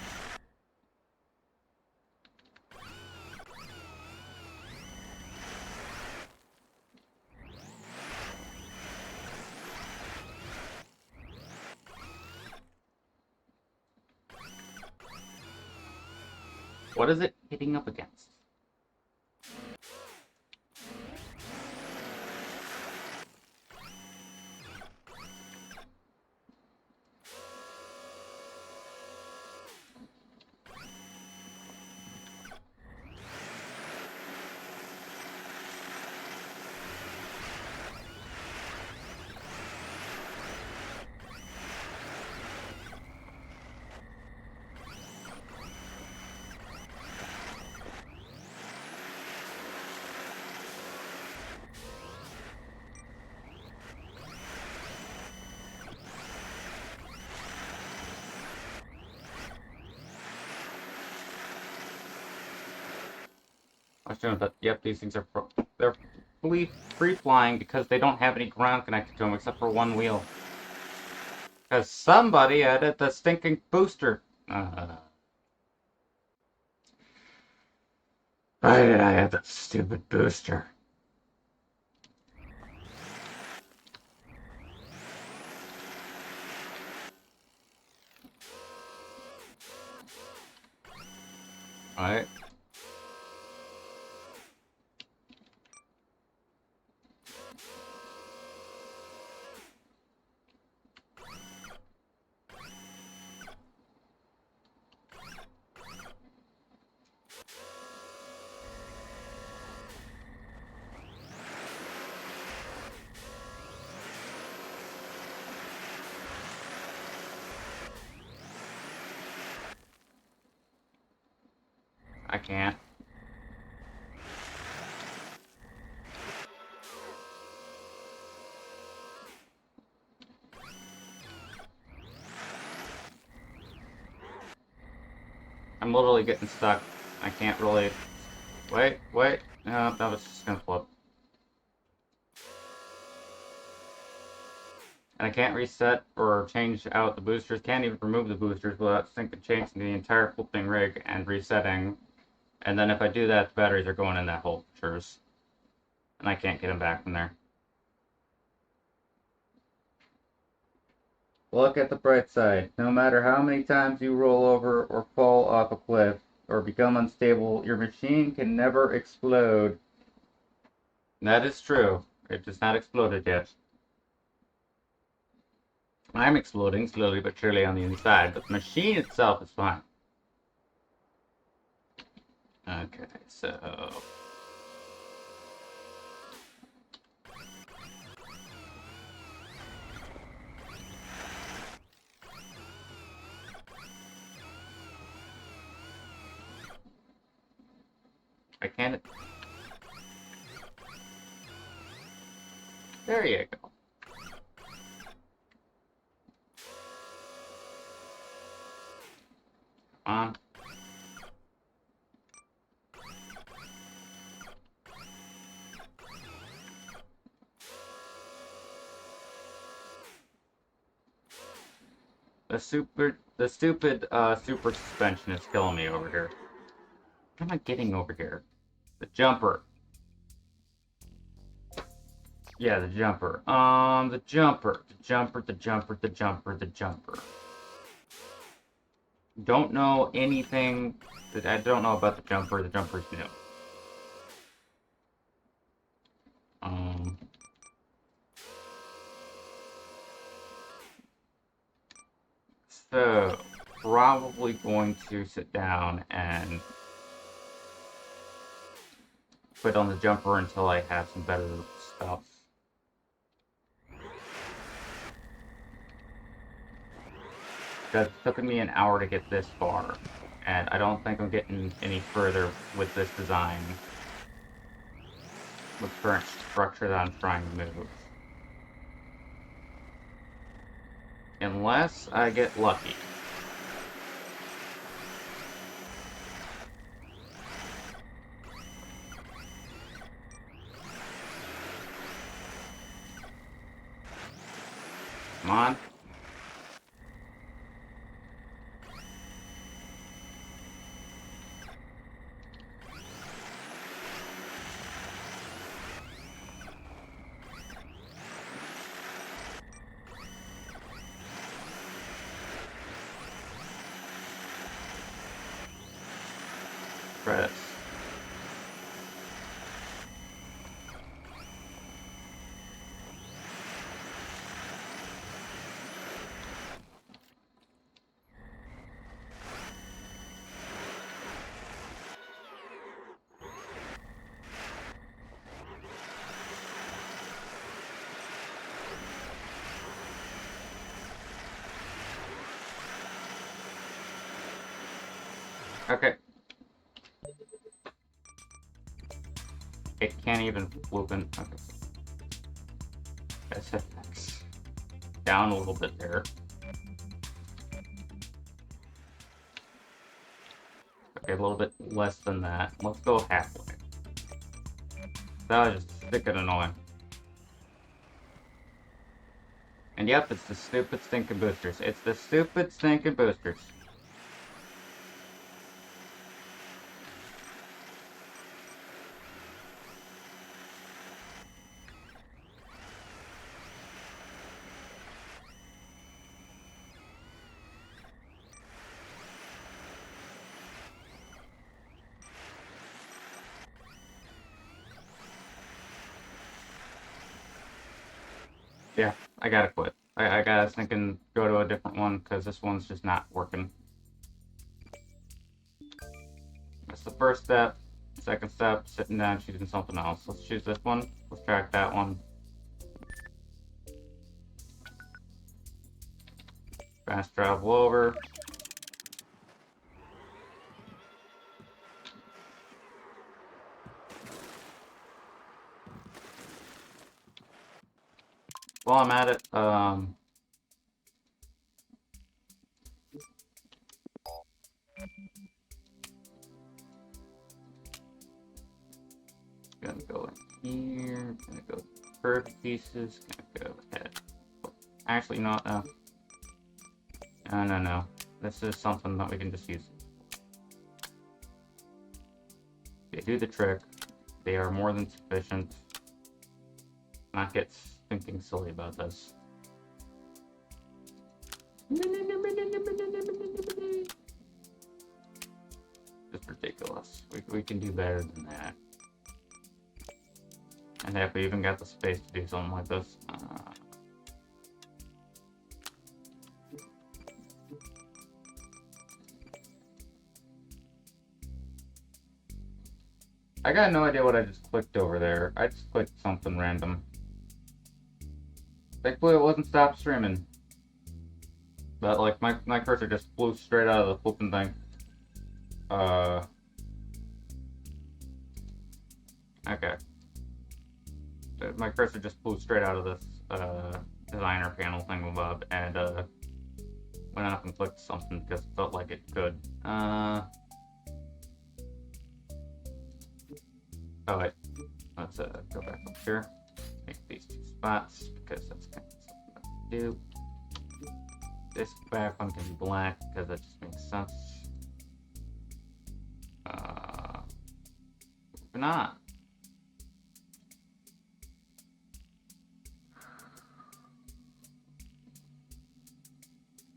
What is it hitting up against? I was doing that. Yep, these things are they're free flying because they don't have any ground connected to them except for one wheel. Because somebody added the stinking booster. Why did I add that stupid booster? Alright. I can't. I'm literally getting stuck. I can't really... Wait. No, that was just gonna flip. And I can't reset or change out the boosters. Can't even remove the boosters without changing the entire flipping rig and resetting. And then if I do that, the batteries are going in that hole for sure. And I can't get them back from there. Look at the bright side. No matter how many times you roll over or fall off a cliff or become unstable, your machine can never explode. That is true. It has not exploded yet. I'm exploding slowly but surely on the inside, but the machine itself is fine. Okay, so... I can't... There you go. Come on. The stupid super suspension is killing me over here. What am I getting over here? The jumper. Yeah, the jumper. The jumper. The jumper. Don't know anything that I don't know about the jumper. The jumper's new. So probably going to sit down and quit on the jumper until I have some better stuff. Because it took me an hour to get this far, and I don't think I'm getting any further with this design, with current structure that I'm trying to move. Unless I get lucky. Come on. try this. Okay. It can't even loop in. Okay. SFX. Down a little bit there. Okay, a little bit less than that. Let's go halfway. That was just freaking annoying. And yep, it's the stupid stinking boosters. It's the stupid stinking boosters. Yeah, I gotta quit. I gotta thinking go to a different one because this one's just not working. That's the first step. Second step, sitting down, choosing something else. Let's choose this one. Let's track that one. Fast travel over. While I'm at it, gonna go in here. Gonna go curved pieces. Gonna go ahead. Actually, no. No. This is something that we can just use. They do the trick. They are more than sufficient. Not get thinking silly about this. Just ridiculous. We can do better than that. And if we even got the space to do something like this. I got no idea what I just clicked over there. I just clicked something random. Thankfully it wasn't stop streaming. But like my cursor just flew straight out of the flipping thing. Okay. My cursor just flew straight out of this designer panel thingamabob and went off and clicked something because it felt like it could. Oh wait, let's go back up here. Make these two spots because that's kind of something to do. This back one can be black because that just makes sense. Moving on.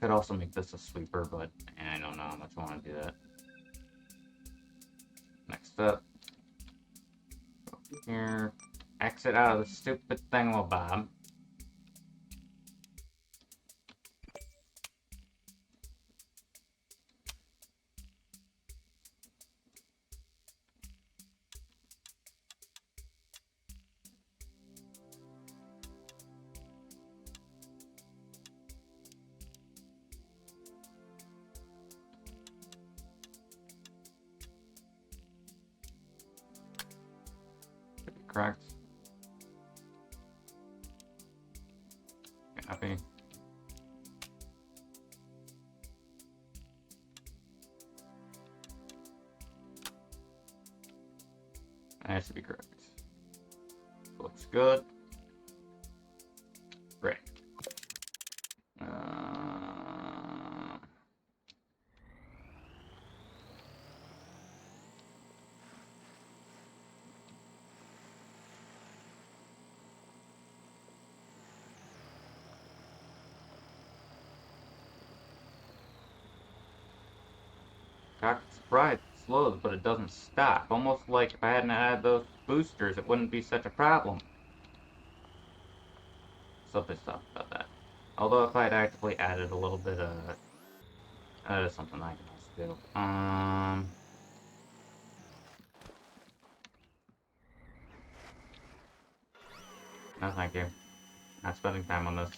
Could also make this a sweeper, but I don't know how much I want to do that. Next up, go here, exit out of the stupid thingamabob. Correct. Copy. That should be correct. Looks good. Great. Cocked sprites. slows, but it doesn't stop. Almost like if I hadn't had those boosters, it wouldn't be such a problem. So pissed off about that. Although if I'd actively added a little bit of... That is something I can also do. No thank you. Not spending time on this.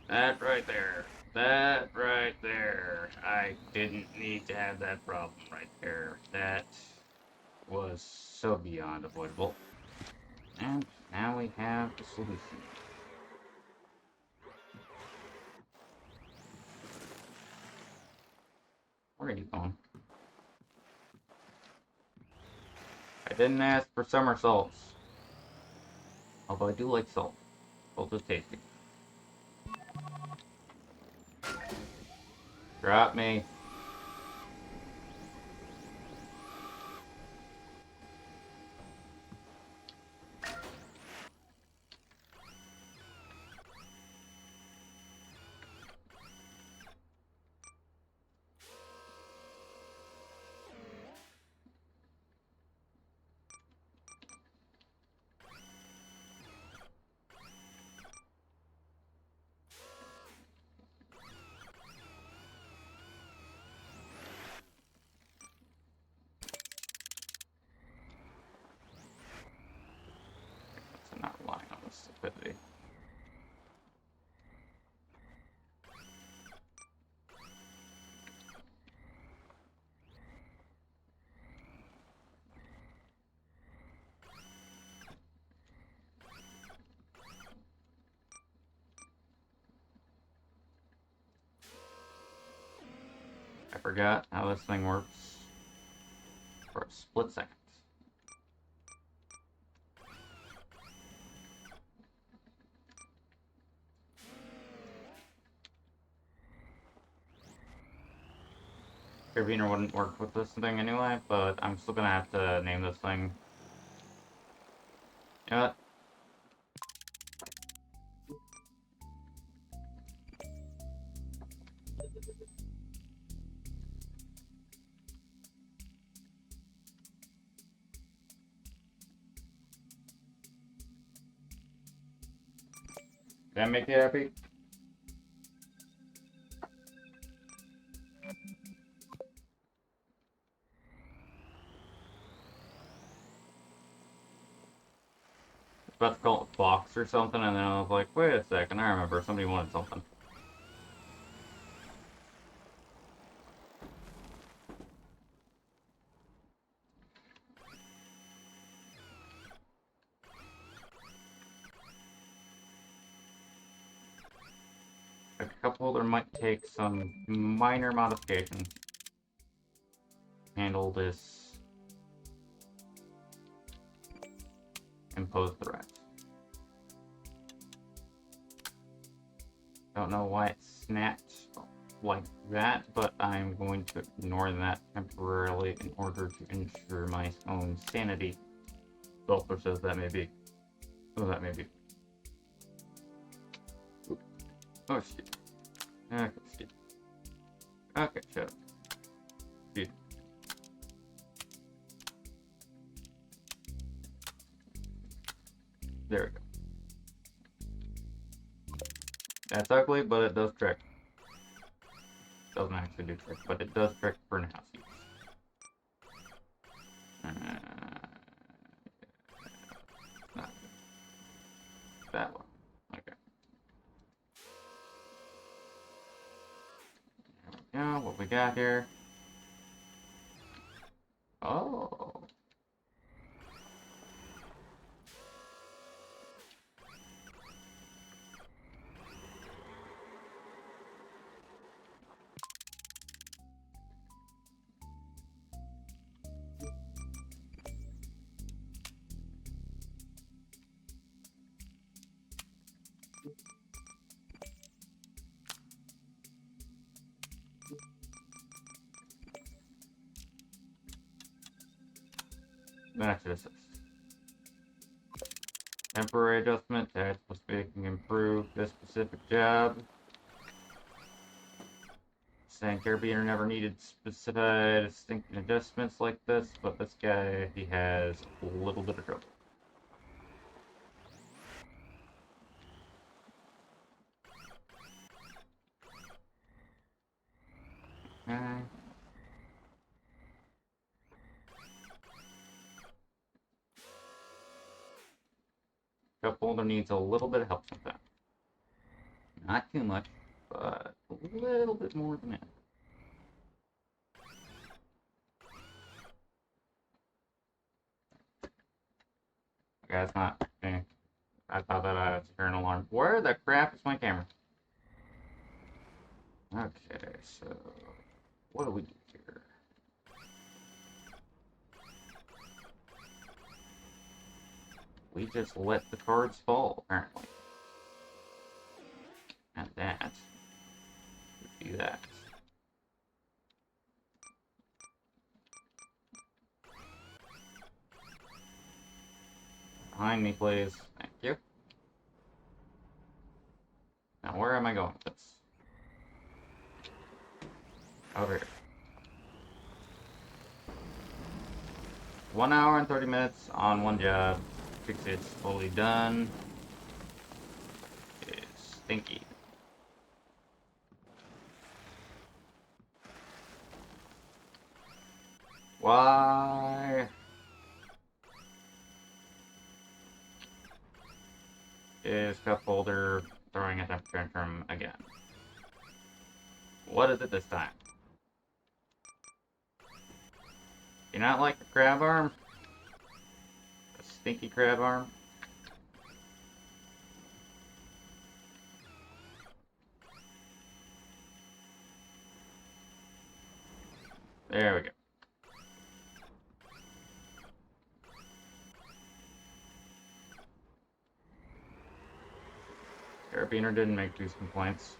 That right there. That right there. I didn't need to have that problem right there. That was so beyond avoidable. And now we have the solution. Where are you going? I didn't ask for somersaults. Although I do like salt. Salt is tasty. Drop me. I'm not relying on this stupidity. I forgot how this thing works for a split second. Carabiner wouldn't work with this thing anyway, but I'm still gonna have to name this thing. You know what? Did that make you happy? About to call it box or something, and then I was like, wait a second, I remember somebody wanted something. A couple there might take some minor modification. Handle this. Impose the rest. Don't know why it snapped like that, but I'm going to ignore that temporarily in order to ensure my own sanity. Sulfur says that may be. Oh, that may be. Oop. Oh, shit. Okay, shit. Okay, shut up. Shit. There we go. That's ugly, but it does trick. Doesn't actually do trick, but it does trick for now. Not that one. Okay. There we go. What we got here? Oh. Match assist. Temporary adjustment. That's supposed to be improve this specific job. Saying Carabiner never needed specified distinct adjustments like this, but this guy, he has a little bit of trouble. Okay. Cup holder needs a little bit of help sometimes. Not too much, but a little bit more than that. Okay, that's not. Okay. I thought that I was hearing an alarm. Where the crap is my camera? Okay, so what do we do here? We just let the cards fall, apparently. And that would be that. Behind me, please. Thank you. Now, where am I going with this? Over here. 1 hour and 30 minutes on one job. Fix it's fully done. It's stinky. Why is cup holder throwing a temperature tantrum again? What is it this time? You not like the crab arm? The stinky crab arm? There we go. Carabiner didn't make these complaints.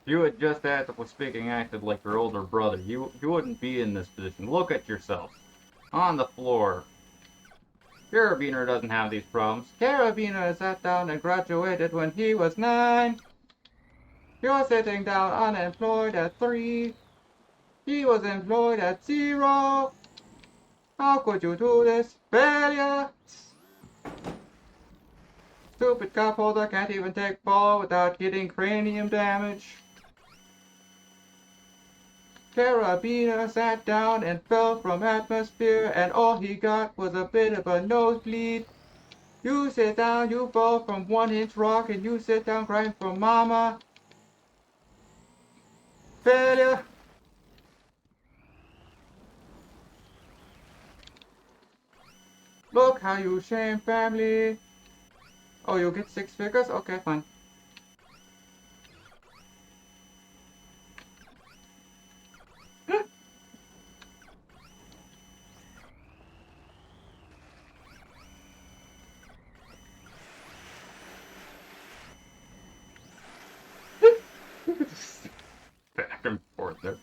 You had just actively speaking acted like your older brother. You wouldn't be in this position. Look at yourself. On the floor. Carabiner doesn't have these problems. Carabiner sat down and graduated when he was 9. You're sitting down unemployed at 3. He was employed at 0. How could you do this? Failure! Stupid cup holder can't even take ball without getting cranium damage. Carabiner sat down and fell from atmosphere, and all he got was a bit of a nosebleed. You sit down, you fall from 1-inch rock, and you sit down crying for mama. Failure. Look how you shame family. Oh, you get 6 figures? Okay, fine. Back and forth there.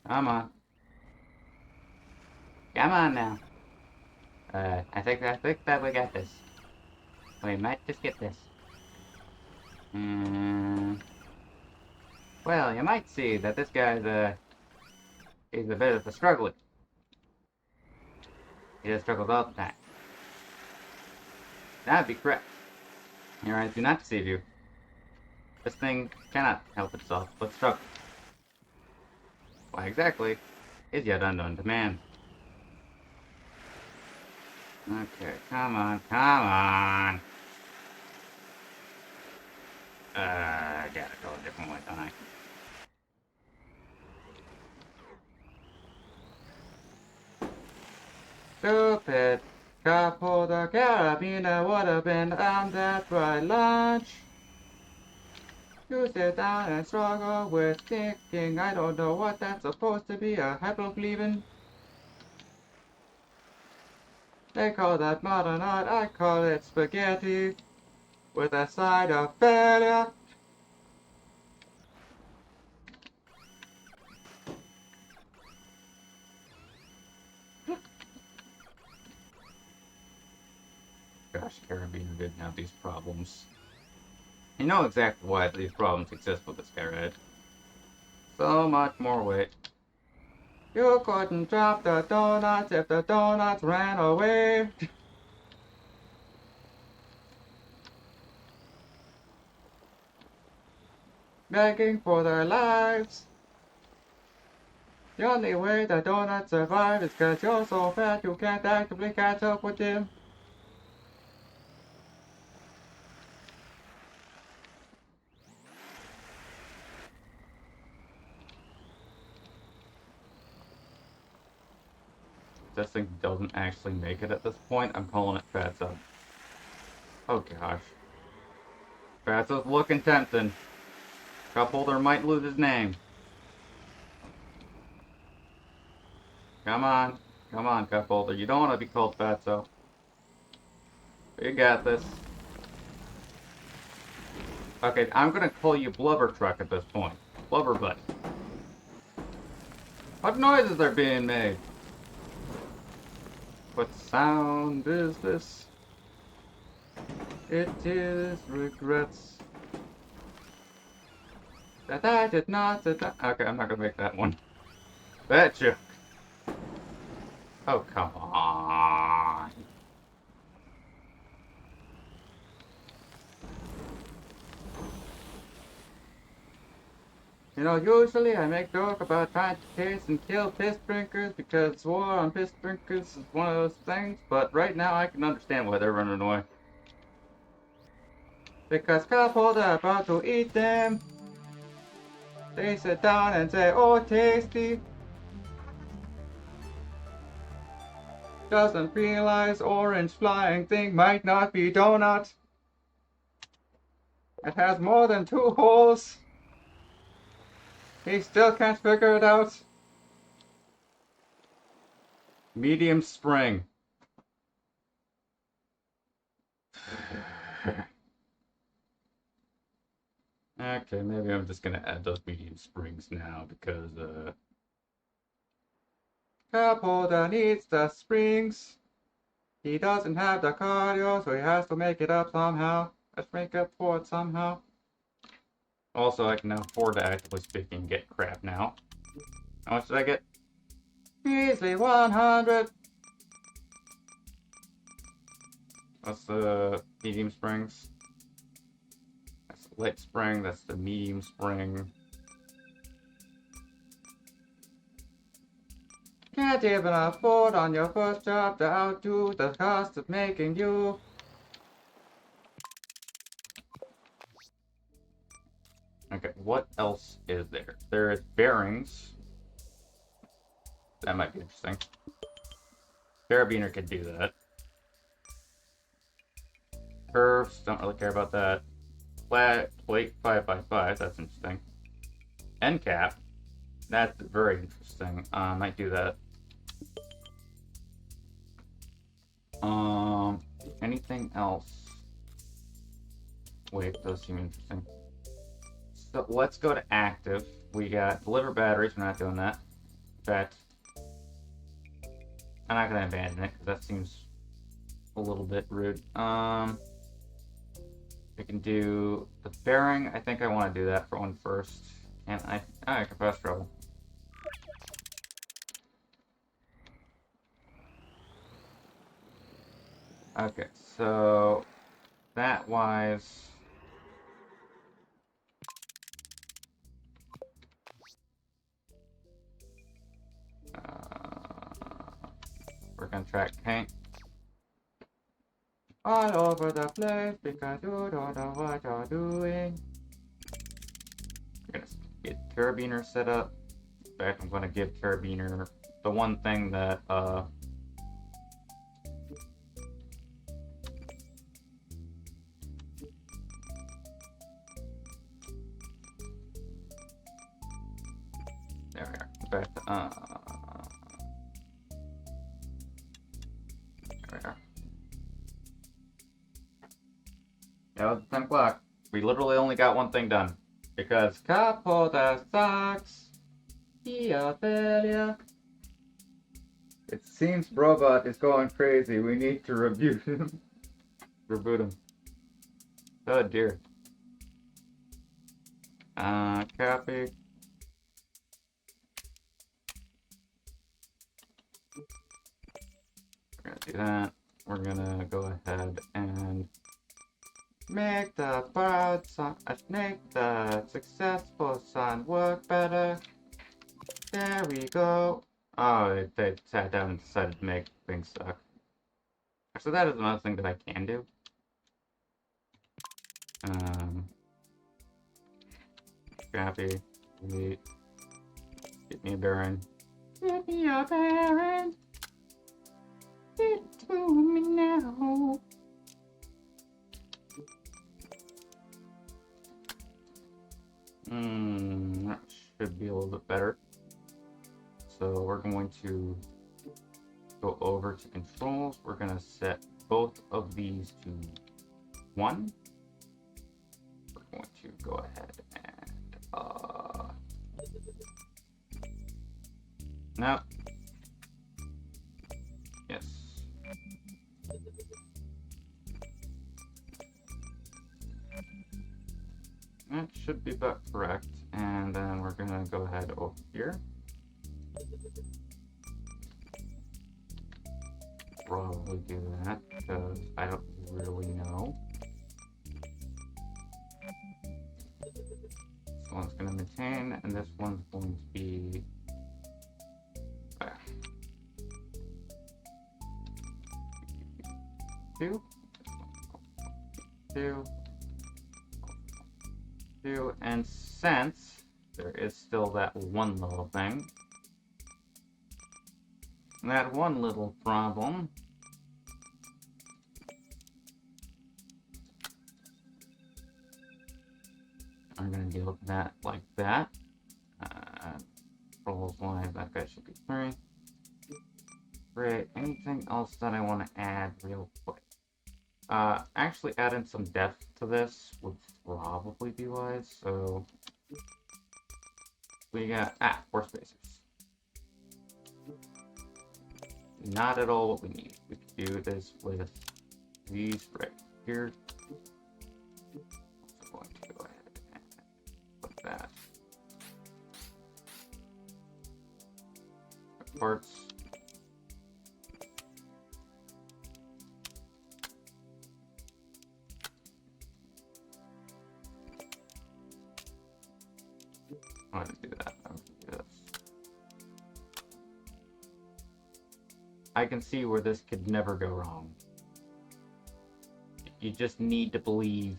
Come on. Come on now. I think that we got this. We might just get this. Well, you might see that this guy's he's a bit of a struggler. He just struggles all the time. That'd be correct. Your eyes do not deceive you. This thing cannot help itself but struggle. Why exactly is yet unknown to man. Okay, come on, come on. I gotta go a different way, don't I? Stupid. Cup holder, carabiner would have been on that bright lunch. You sit down and struggle with thinking, I don't know what that's supposed to be, a haplogleavin. They call that modern art, I call it spaghetti, with a side of failure. Gosh, Carabiner didn't have these problems. You know exactly why these problems exist with this guy, right? So much more weight. You couldn't drop the donuts if the donuts ran away. Begging for their lives. The only way the donuts survive is cause you're so fat you can't actively catch up with them. This thing doesn't actually make it at this point. I'm calling it Fatso. Oh gosh. Fatso's looking tempting. Cup holder might lose his name. Come on. Come on, cup holder. You don't want to be called Fatso. You got this. Okay, I'm gonna call you Blubber Truck at this point. Blubber Butt. What noises are being made? What sound is this? It is regrets that I did not. Okay, I'm not gonna make that one. That joke. Oh, come on. You know, usually I make joke about trying to chase and kill piss drinkers because war on piss drinkers is one of those things, but right now I can understand why they're running away. Because couples are about to eat them. They sit down and say, oh, tasty. Doesn't realize orange flying thing might not be donut. It has more than 2 holes. He still can't figure it out. Medium spring. Okay, maybe I'm just gonna add those medium springs now because cup holder needs the springs. He doesn't have the cardio, so he has to make it up somehow. Let's make up for it somehow. Also, I can now afford to, actively speaking, get crap now. How much did I get? Measly 100. That's the medium springs. That's the light spring. That's the medium spring. Can't even afford on your first job to outdo the cost of making you. Okay, what else is there? There is bearings. That might be interesting. Carabiner could do that. Curves, don't really care about that. Flat plate 5x5, that's interesting. End cap, that's very interesting. Might do that. Anything else? Wait, those seem interesting. So let's go to active. We got deliver batteries, we're not doing that. In fact, I'm not gonna abandon it because that seems a little bit rude. We can do the bearing. I think I want to do that for one first. And I can fast travel. Okay, so that wise. We're gonna track paint all over the place because you don't know what you're doing. We're gonna get Carabiner set up. In fact, I'm gonna give Carabiner the one thing that back to, there we are. Yeah, it's 10 o'clock. We literally only got one thing done. Because Capota sucks. Failure. It seems Robot is going crazy. We need to reboot him. Reboot him. Oh dear. Copy. We're gonna do that. We're gonna go ahead and make the bird song, make the successful song work better. There we go. Oh, they sat down and decided to make things suck. Actually, that is another thing that I can do. Scrappy, delete, get me a Baron. Get me a Baron. Get it to me now. That should be a little bit better. So we're going to go over to controls. We're going to set both of these to 1. We're going to go ahead and no. Yes. That should be about correct. And then we're gonna go ahead over here. Probably do that because I don't really know. This one's gonna maintain, and this one's going to be there. 2, 2, 2, and since there is still that one little thing, that one little problem, I'm going to deal with that like that. Controls wise, that guy should be 3. Great. Anything else that I want to add real quick? Actually adding some depth to this would probably be wise, so we got, 4 spaces. Not at all what we need. We could do this with these right here. I'm going to go ahead and put that. Parts. I'm going to do that. I'm going to do this. I can see where this could never go wrong. You just need to believe.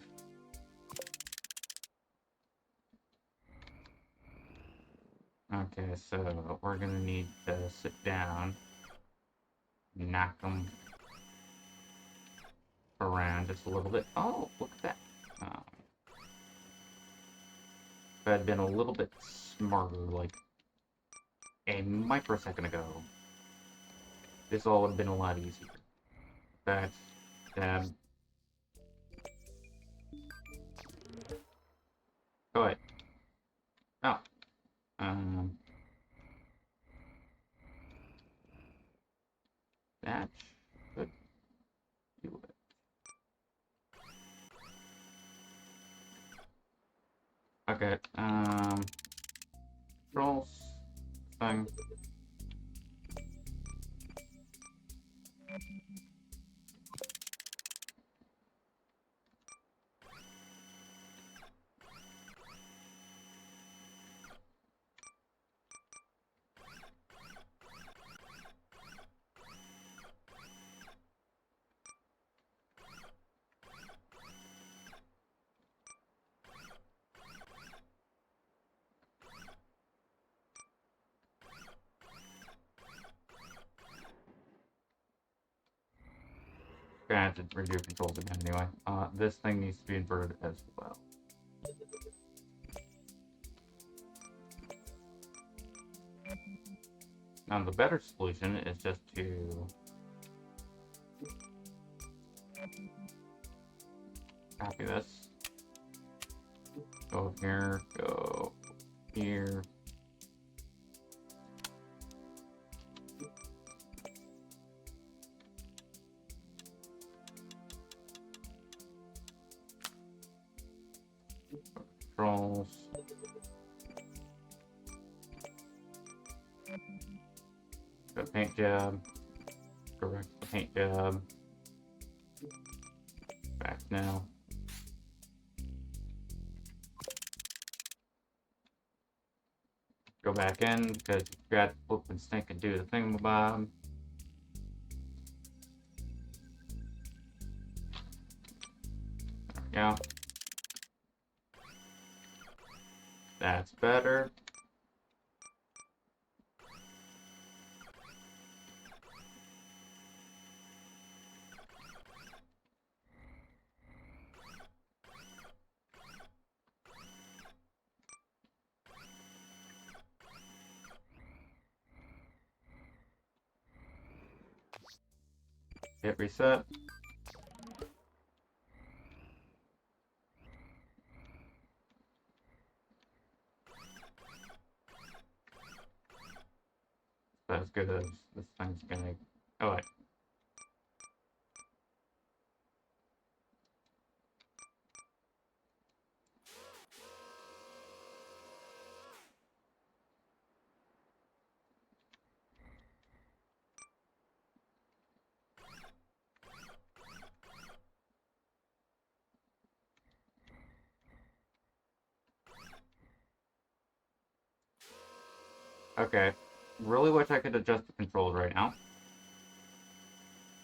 Okay, so we're going to need to sit down, knock them around just a little bit. Oh, look at that. If I had been a little bit smarter, like a microsecond ago, this all would have been a lot easier. That's dab. Go ahead. Oh. That should do it. Okay, controls thing. Gonna have to review controls again anyway. This thing needs to be inverted as well. Now the better solution is just to copy this. Go up here, go here. Controls. Go paint job. Correct the paint job. Back now. Go back in because you forgot to flip and stink and do the thingamabob. There we go. That's better. Hit reset. As good as this thing's gonna. Oh wait. Okay. Really wish I could adjust the controls right now.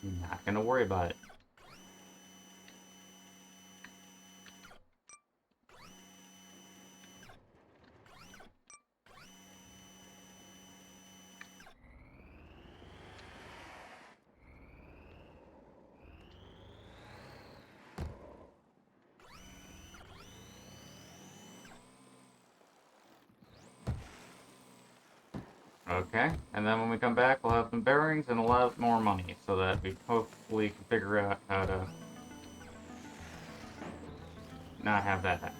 Not gonna worry about it. Okay, and then when we come back, we'll have some bearings and a lot more money, so that we hopefully can figure out how to not have that happen.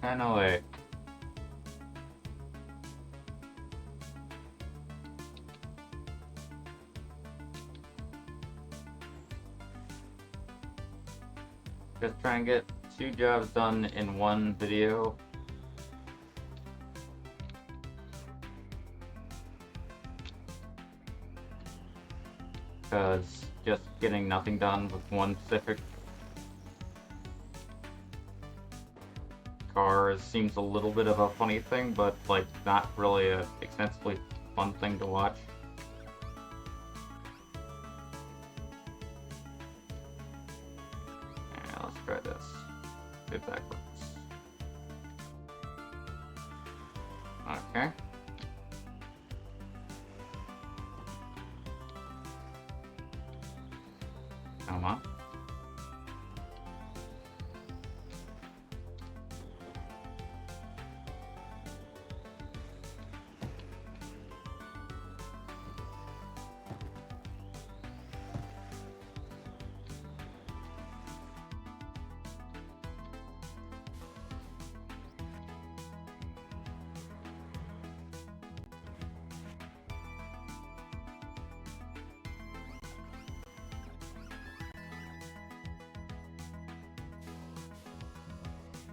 Kinda like. Just try and get 2 jobs done in one video. Because just getting nothing done with one specific car seems a little bit of a funny thing, but like not really a extensively fun thing to watch. Yeah, let's try this. See if that works. Okay. Come on.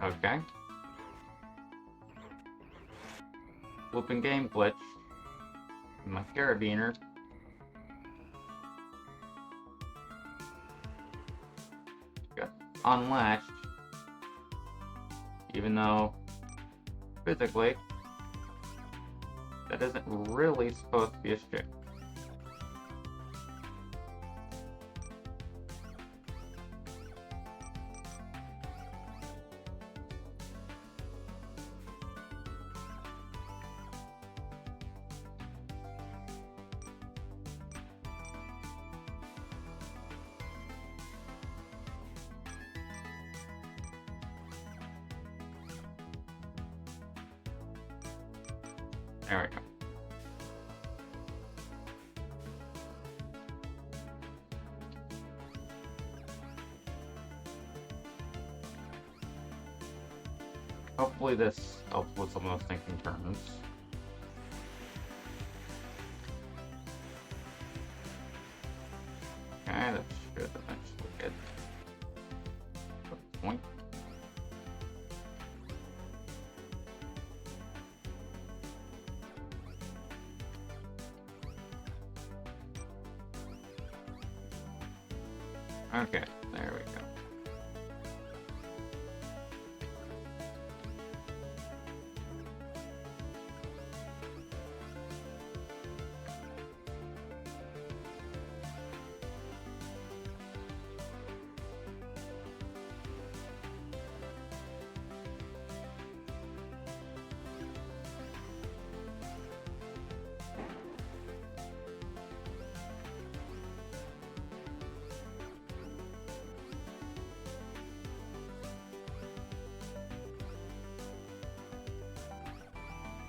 Okay. Looping game glitch. My carabiner. Got unlatched. Even though physically that isn't really supposed to be a stick. There we go. Hopefully this helps with some of those thinking turns. Okay, that should eventually get to the point. Okay, there we go.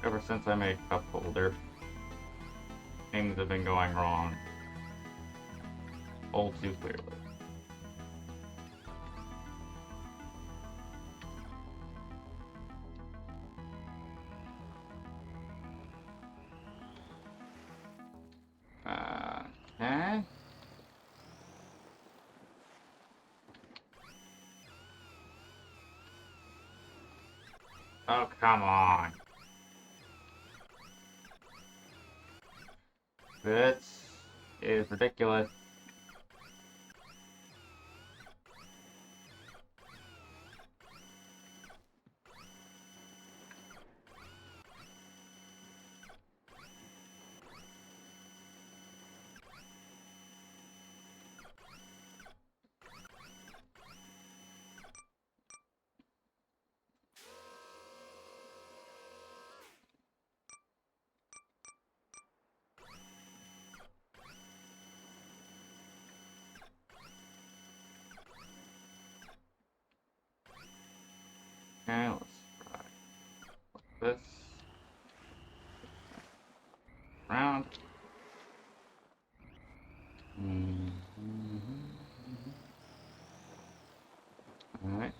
Ever since I made Cup Holder, things have been going wrong all too clearly. Okay. Oh, come on. This is ridiculous. Okay, let's try this. Round. Alright.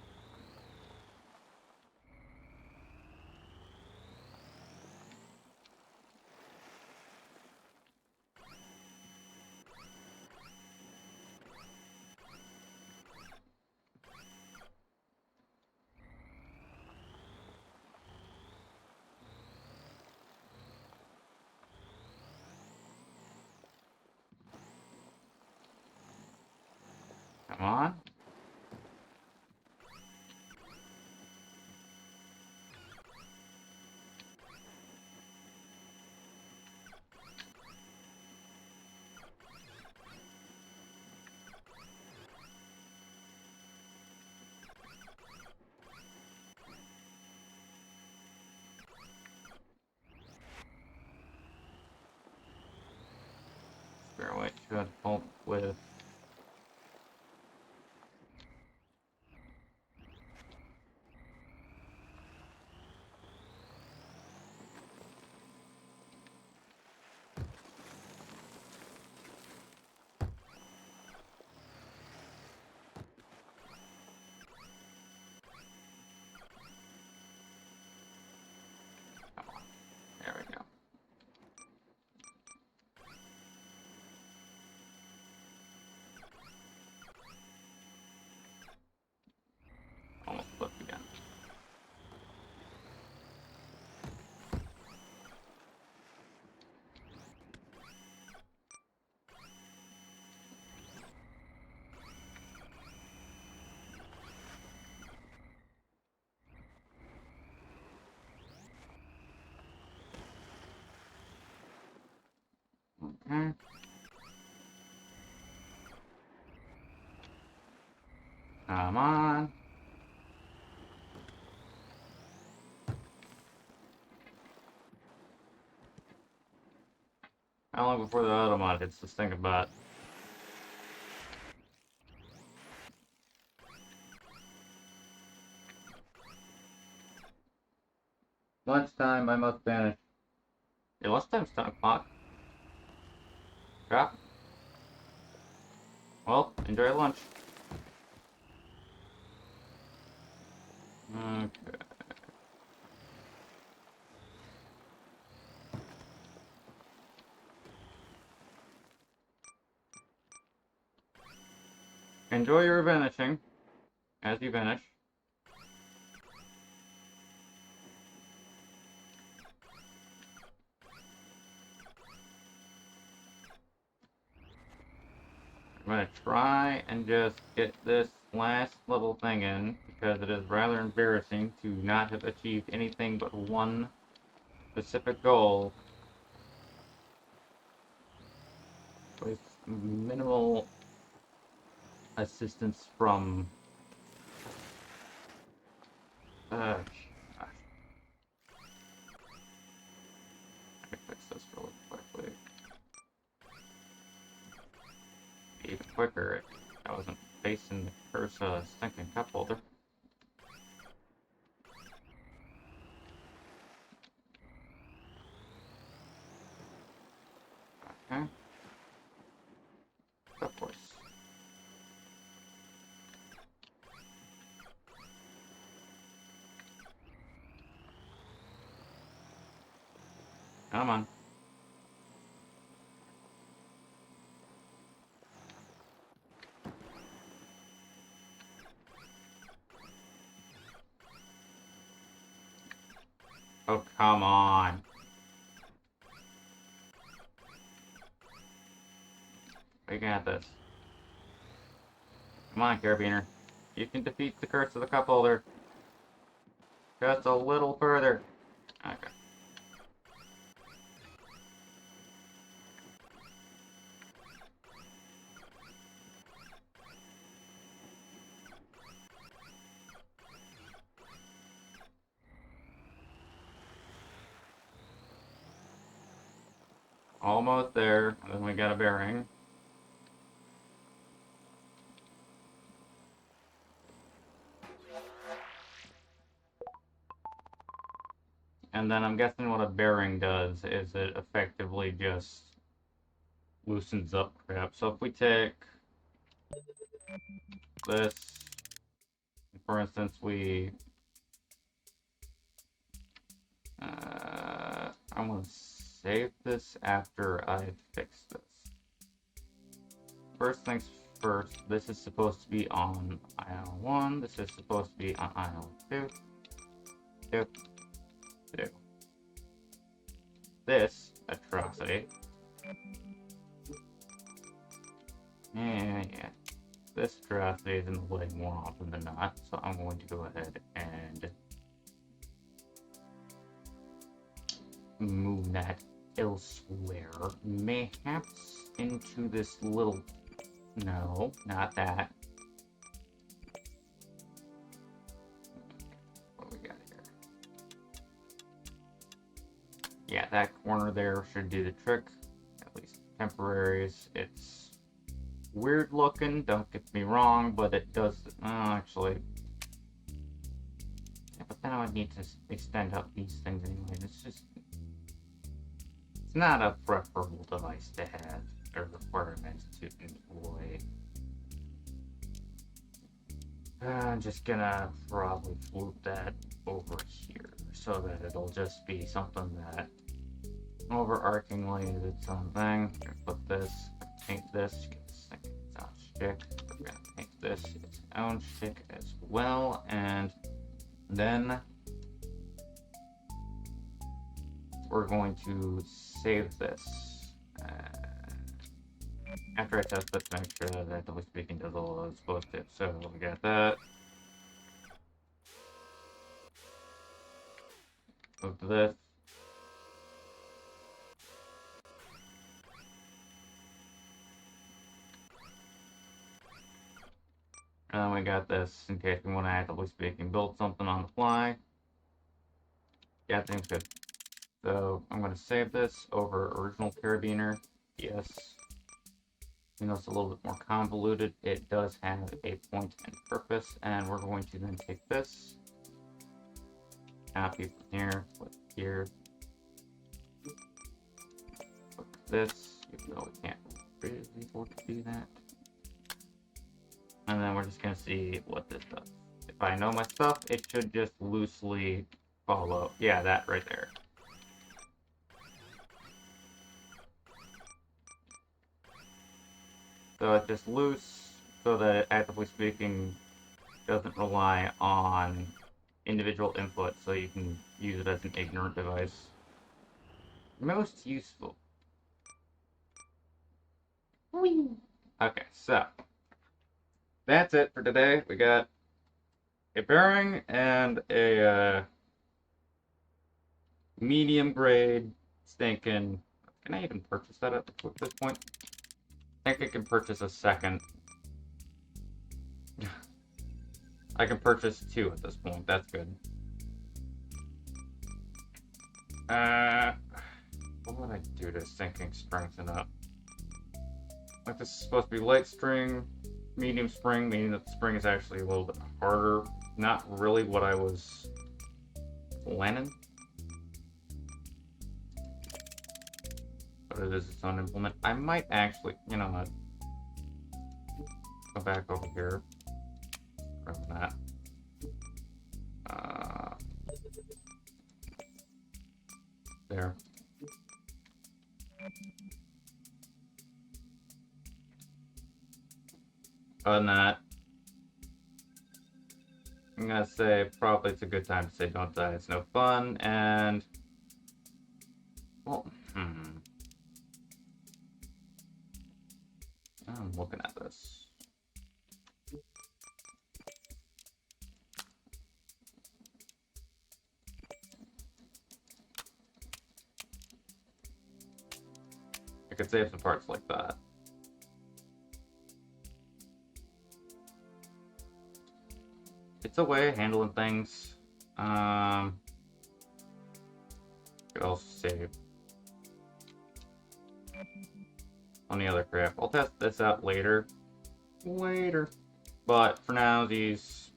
Come on. Spare weight should help with. Come on. There we go. Come on. How long before the auto mod hits this thing about? Lunchtime, I must vanish. Yeah, lunchtime's 10 o'clock. Yeah. Well, enjoy lunch. Okay. Enjoy your vanishing as you vanish. I'm gonna try and just get this last little thing in because it is rather embarrassing to not have achieved anything but one specific goal with minimal assistance from gosh. Let me fix this really quickly. Even quicker if I wasn't facing the curse of a stinking cup holder. Okay. Of course. Come on. Oh, come on. We got this. Come on, Carabiner. You can defeat the curse of the cup holder. Just a little further. Okay. Almost there. And then we got a bearing. And then I'm guessing what a bearing does is it effectively just loosens up crap. So if we take this, for instance, we I'm gonna save this after I fix this. First things first, this is supposed to be on aisle 1, this is supposed to be on aisle 2, 2, 2. This atrocity. Yeah. This atrocity is in the way more often than not, so I'm going to go ahead and move that elsewhere. Mayhaps into this little... No, not that. What we got here? Yeah, that corner there should do the trick. At least temporaries. It's weird looking, don't get me wrong, but it does... actually... Yeah, but then I would need to extend out these things anyway. It's just... It's not a preferable device to have, or requirement to employ. I'm just gonna probably flip that over here, so that it'll just be something that overarchingly is its own thing. We're gonna put this, paint this, get this thing its own shtick. We're gonna paint this its own shtick as well, and then we're going to save this. After I test this, make sure that it actually speaking does all it's supposed to. So we got that. Move to this. And then we got this in case we want to, actively speaking, build something on the fly. Yeah, thing's good. So I'm going to save this over original carabiner. Yes. Even though it's a little bit more convoluted, it does have a point and purpose. And we're going to then take this, copy from here, put here, put this, even though we can't really afford to do that. And then we're just going to see what this does. If I know my stuff, it should just loosely follow. Yeah, that right there. So it's just loose, so that it, actively speaking, doesn't rely on individual input, so you can use it as an ignorant device. Most useful. Whee! Okay, so that's it for today. We got a bearing and a medium grade stinking. Can I even purchase that at this point? I think I can purchase a second. I can purchase 2 at this point. That's good. What would I do to sinking strengthen up? Like, this is supposed to be light string, medium spring, meaning that the spring is actually a little bit harder. Not really what I was planning. But it is its own implement. I might actually, you know what? Go back over here. Grab that. There. Other than that, I'm gonna say probably it's a good time to say don't die, it's no fun, and well, I'm looking at this. I could save some parts like that. It's a way of handling things. Could also save on the other crap. I'll test this out later. But for now, these,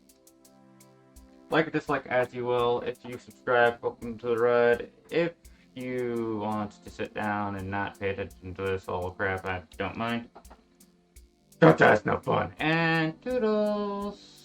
like or dislike as you will. If you subscribe, welcome to the ride. If you want to sit down and not pay attention to this all crap, I don't mind. Don't die, it's no fun. And toodles!